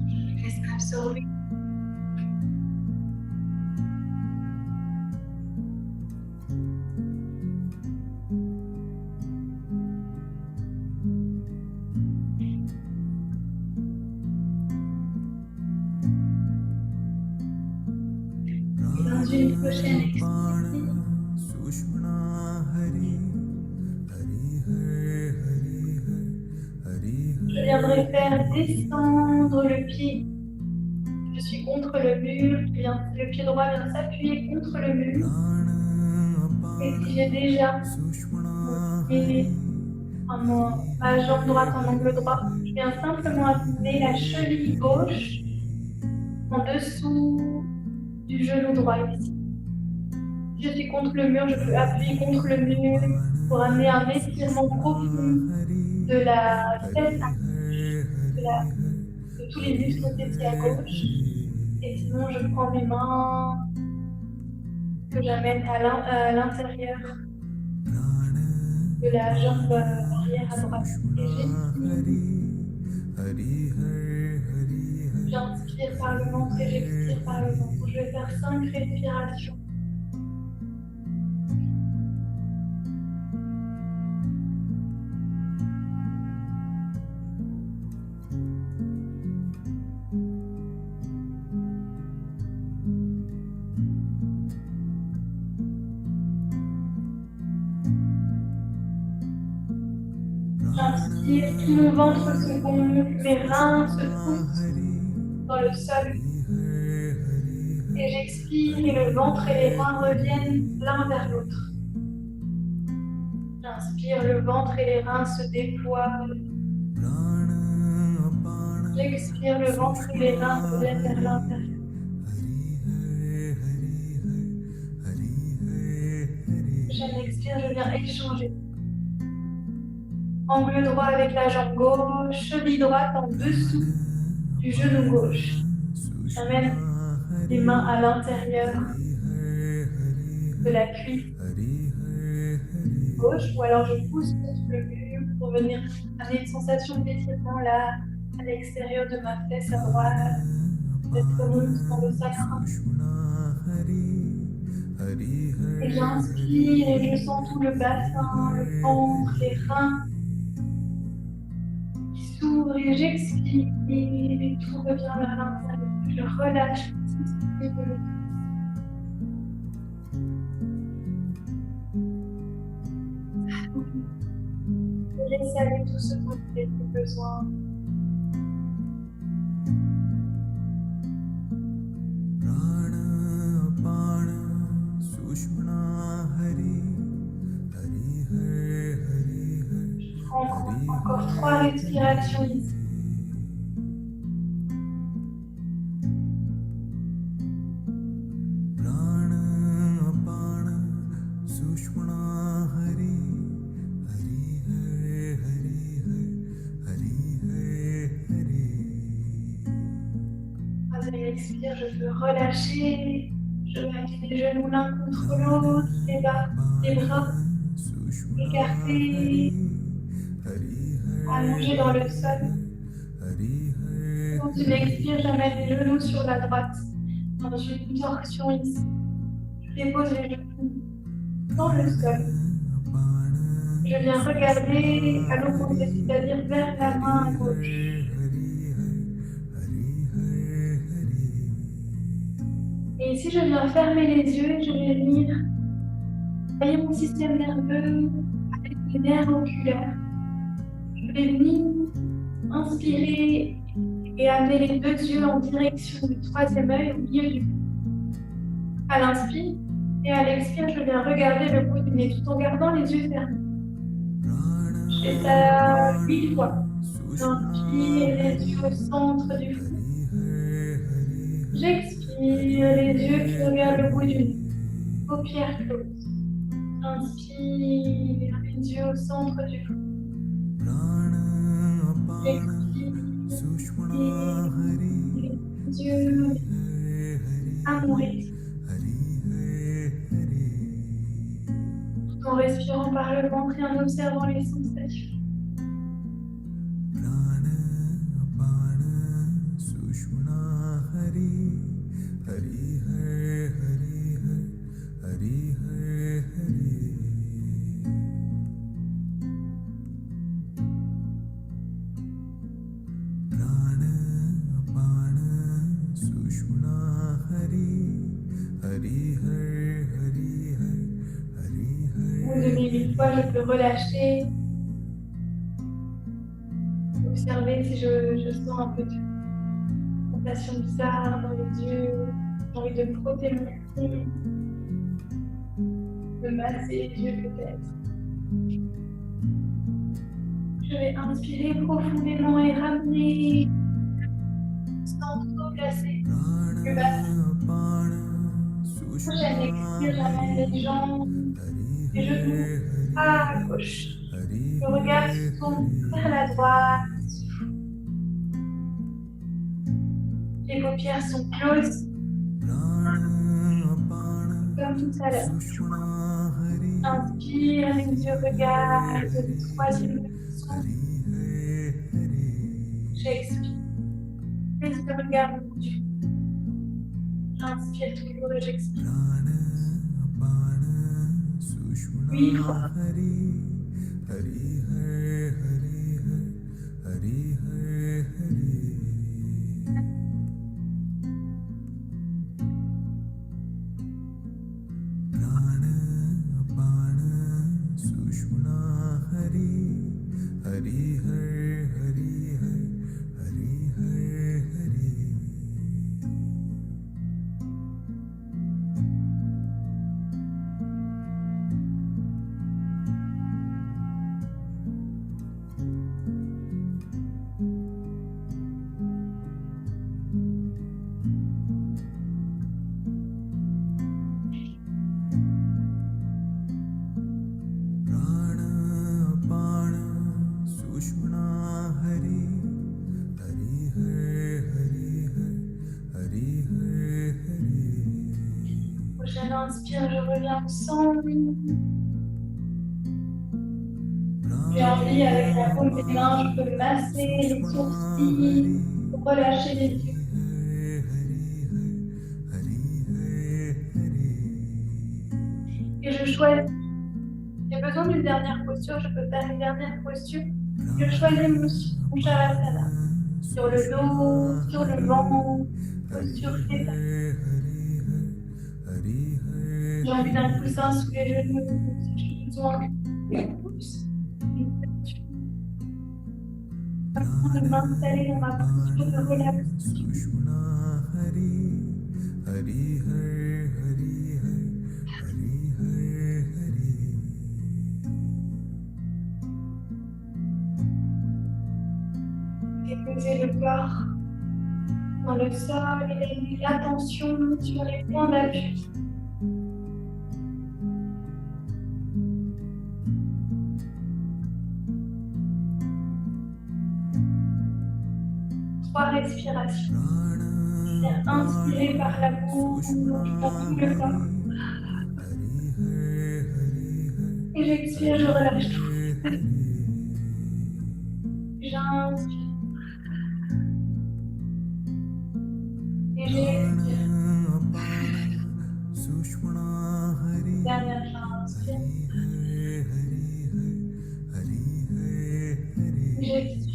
Je laisse absorber. Dans une prochaine expérience, je viendrai faire descendre le pied. Je suis contre le mur, le pied droit vient s'appuyer contre le mur. Et si j'ai déjà mon pied, ma jambe droite en angle droit, je viens simplement amener la cheville gauche en dessous du genou droit ici. Si je suis contre le mur, je peux appuyer contre le mur pour amener un étirement profond de la tête à gauche, de tous les muscles fessiers à gauche. Et sinon, je prends mes mains que j'amène à l'intérieur de la jambe arrière à droite. Et j'inspire par le ventre et j'expire par le ventre. Je vais faire 5 respirations. J'inspire, tout mon ventre se gonfle, mes reins se poussent dans le sol. Et j'expire et le ventre et les reins reviennent l'un vers l'autre. J'inspire, le ventre et les reins se déploient. J'expire, le ventre et les reins reviennent vers l'intérieur. Prochaine expire, je viens échanger. Angle droit avec la jambe gauche, cheville droite en dessous du genou gauche. J'amène les mains à l'intérieur de la cuisse gauche, ou alors je pousse contre le mur pour venir amener une sensation d'étirement là, à l'extérieur de ma fesse à droite, cette remonte dans le sacrum. Et j'inspire et je sens tout le bassin, le ventre, les reins qui s'ouvrent et j'expire et tout revient vers l'intérieur. Je relâche. laisser aller tout ce dont vous avez besoin. Encore 3 respirations ici. Expire, je peux relâcher. Je mets les genoux l'un contre l'autre, les bras écartés, allongés dans le sol. Quand tu expires, je mets les genoux sur la droite, dans une torsion ici. Je dépose les genoux dans le sol. Je viens regarder à l'opposé, c'est-à-dire vers la main à gauche. Et ici, je viens fermer les yeux et je vais venir travailler mon système nerveux avec les nerfs oculaires. Je vais venir inspirer et amener les 2 yeux en direction du 3e œil au milieu du cou. À l'inspire et à l'expire, je viens regarder le bout du nez tout en gardant les yeux fermés. Je fais ça 8 fois. J'inspire les yeux au centre du front. J'expire les yeux qui regardent le bout du nez. Paupières closes. Inspire les yeux au centre du front. Expire les yeux à mon rythme. Tout en respirant par le ventre et en observant les sensations. Je peux relâcher, observer si je sens un peu de sensation bizarre dans les yeux, j'ai envie de me frotter mon nez, de masser les yeux peut-être. Je vais inspirer profondément et ramener sans trop placer le bassin. Prochaine expire, j'amène les jambes, les genoux à gauche. Le regard se tourne vers la droite. Les paupières sont closes. Comme tout à l'heure. Inspire, les yeux regardent le 3e œil. J'expire. Les yeux regardent le bout du nez. J'inspire toujours et j'expire. 8 fois. Prochaine inspire, je reviens au centre. J'ai envie, avec la paume des mains, je peux masser les sourcils, relâcher les yeux. Et je choisis. J'ai besoin d'une dernière posture, je peux faire une dernière posture. Je choisis mon Shavasana. Sur le dos, sur le ventre, sur les pattes. J'ai envie d'un coussin sous les genoux, si j'ai besoin. de m'installer dans ma posture de relaxation. Sushumna हरि हरि her हरि her हरि her Hari Déposer le corps dans le sol et l'attention sur les points d'appui. Trois respirations. Inspirez par la bouche dans tout le corps. Et j'expire, je relâche tout. J'inspire. Et j'expire. Dernière j'inspire. J'expire.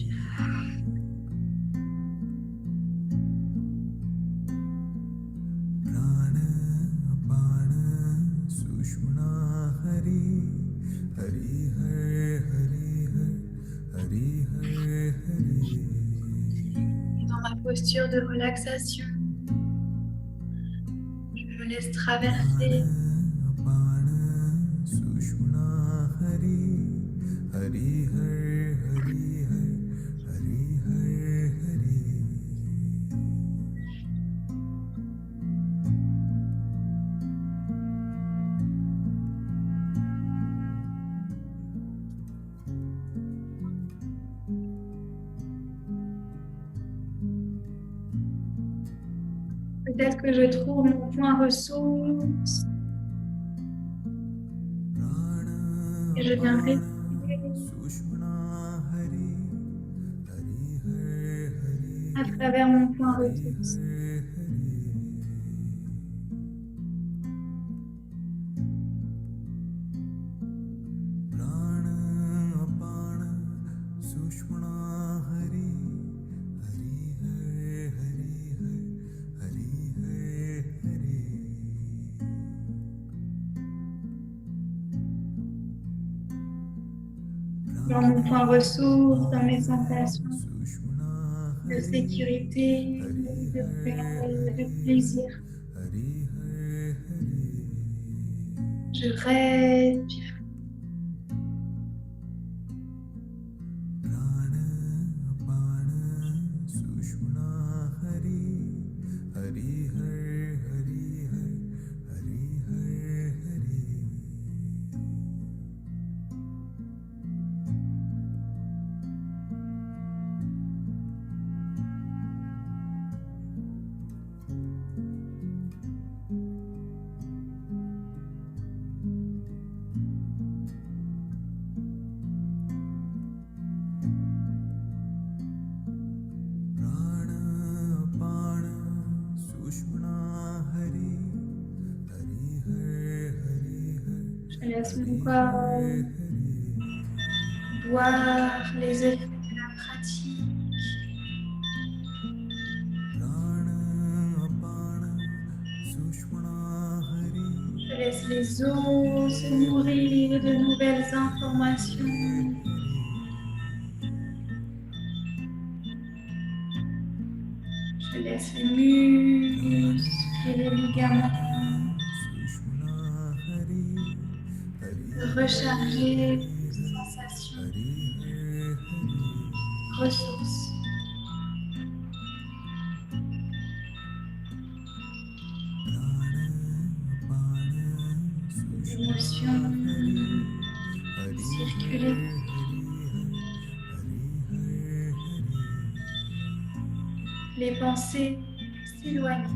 Dans ma posture de relaxation, je me laisse traverser peut-être que je trouve mon point ressource et je viens respirer à travers mon point ressource. Dans mon point ressource, dans mes sensations de sécurité, de paix, de plaisir. Je respire. Je laisse mon corps boire les effets de la pratique. Je laisse les os se nourrir de nouvelles informations. Je laisse les muscles et les ligaments se recharger de sensations, ressources. Émotions circuler. Les pensées s'éloignent.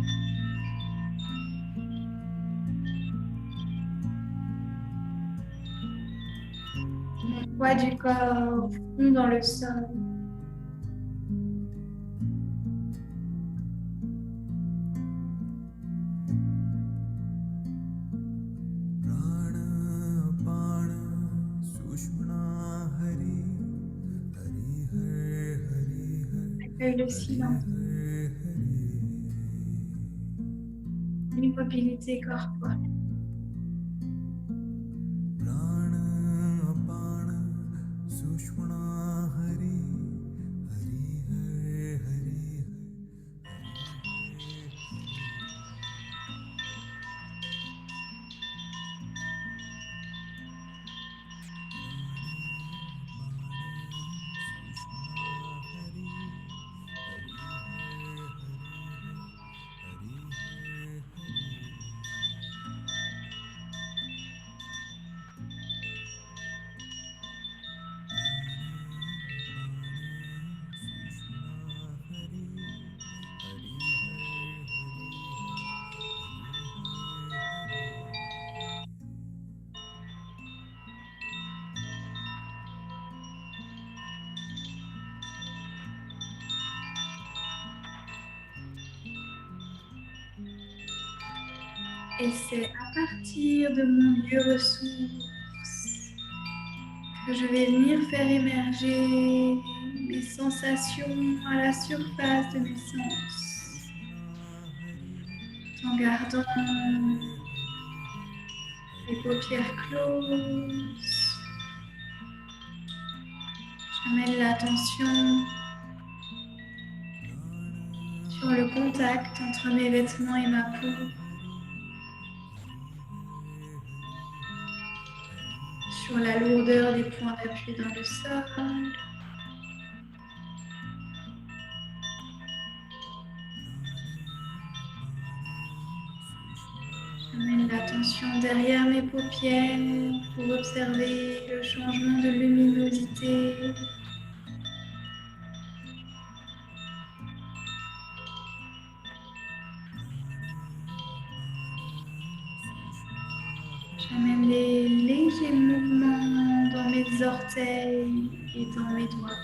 Mon poids du corps fond dans le sol. Accueille le silence. L'immobilité corporelle. Et c'est à partir de mon lieu ressource que je vais venir faire émerger mes sensations à la surface de mes sens, en gardant les paupières closes. J'amène l'attention sur le contact entre mes vêtements et ma peau. Sur la lourdeur des points d'appui dans le sol. J'amène l'attention derrière mes paupières pour observer le changement de luminosité. J'amène les légers mouvements dans mes orteils et dans mes doigts.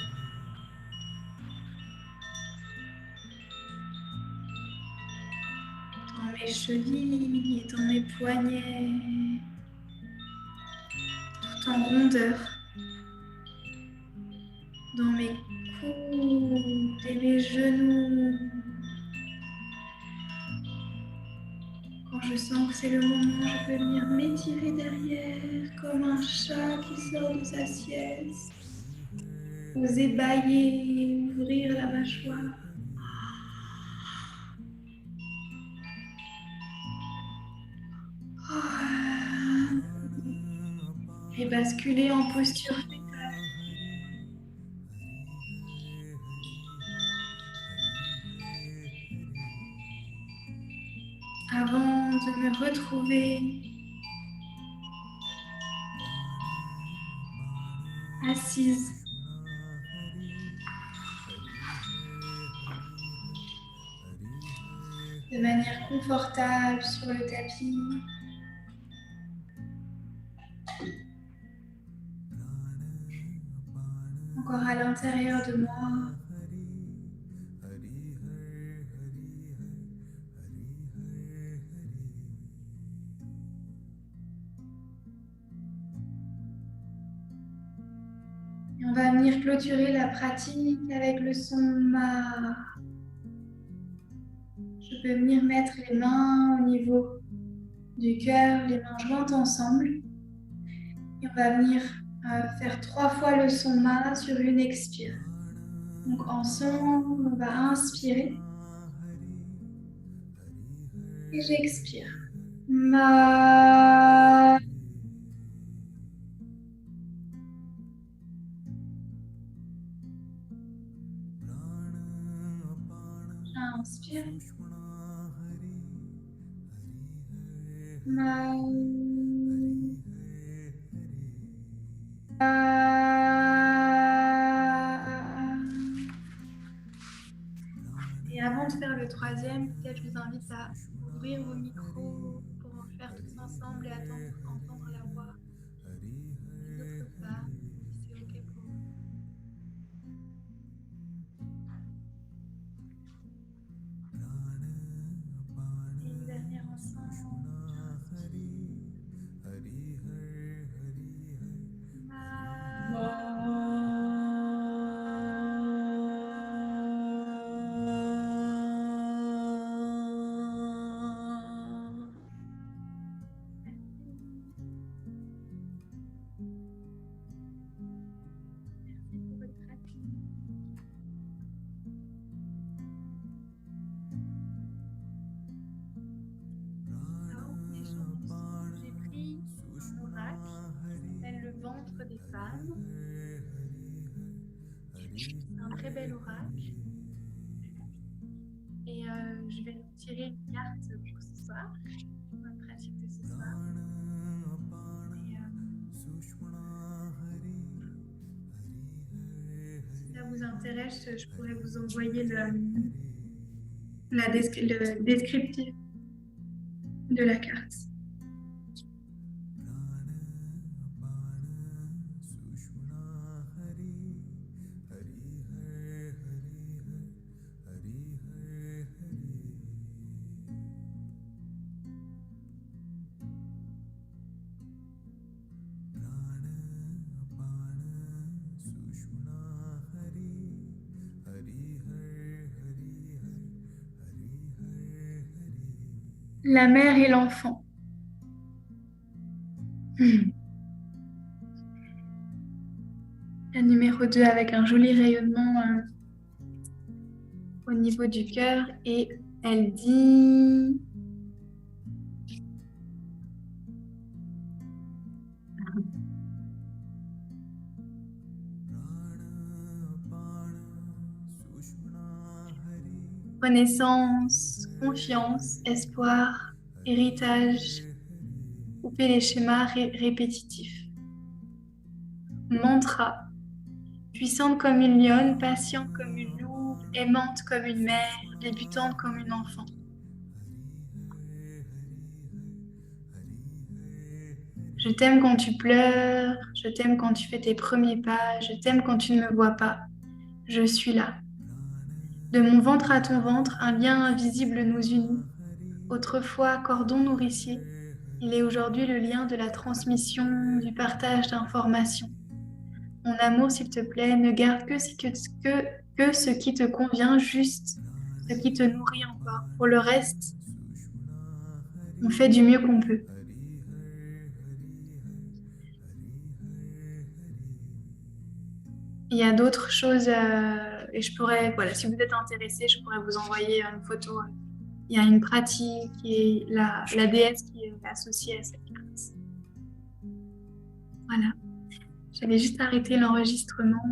Dans mes chevilles et dans mes poignets. Tout en rondeur. Dans mes coudes et mes genoux. Quand je sens que c'est le moment, je peux venir m'étirer derrière comme un chat qui sort de sa sieste. Oser bâiller, ouvrir la mâchoire. Et basculer en posture fétale. Avant de me retrouver assise de manière confortable sur le tapis. Encore à l'intérieur de moi. Et on va venir clôturer la pratique avec le son Ma. Je peux venir mettre les mains au niveau du cœur, les mains jointes ensemble. Et on va venir faire 3 fois le son Ma sur une expire. Donc ensemble, on va inspirer. Et j'expire. Ma. J'inspire. Ma. Et avant de faire le troisième, peut-être je vous invite à ouvrir vos micros pour en faire tous ensemble et entendre la voix des autres femmes, si c'est OK pour vous. Et une dernière ensemble. Merci pour votre pratique. Alors, en échange ensemble, j'ai pris un oracle qui s'appelle le ventre des femmes. C'est un très bel oracle. Et je vais nous tirer une carte pour ce soir, pour notre pratique de ce soir. Et si ça vous intéresse, je pourrais vous envoyer le descriptif de la carte. la mère et l'enfant. La numéro 2 avec un joli rayonnement au niveau du cœur et elle dit renaissance, confiance, espoir, héritage, couper les schémas répétitifs. Mantra, puissante comme une lionne, patiente comme une louve, aimante comme une mère, débutante comme une enfant. Je t'aime quand tu pleures, je t'aime quand tu fais tes premiers pas, je t'aime quand tu ne me vois pas. Je suis là. De mon ventre à ton ventre, un lien invisible nous unit. Autrefois cordon nourricier, il est aujourd'hui le lien de la transmission, du partage d'informations. Mon amour, s'il te plaît, ne garde que ce qui te convient, juste ce qui te nourrit encore. Pour le reste, on fait du mieux qu'on peut. Il y a d'autres choses, et je pourrais, voilà, si vous êtes intéressé, je pourrais vous envoyer une photo. Il y a une pratique et la déesse qui est associée à cette carte. Voilà. J'allais juste arrêter l'enregistrement.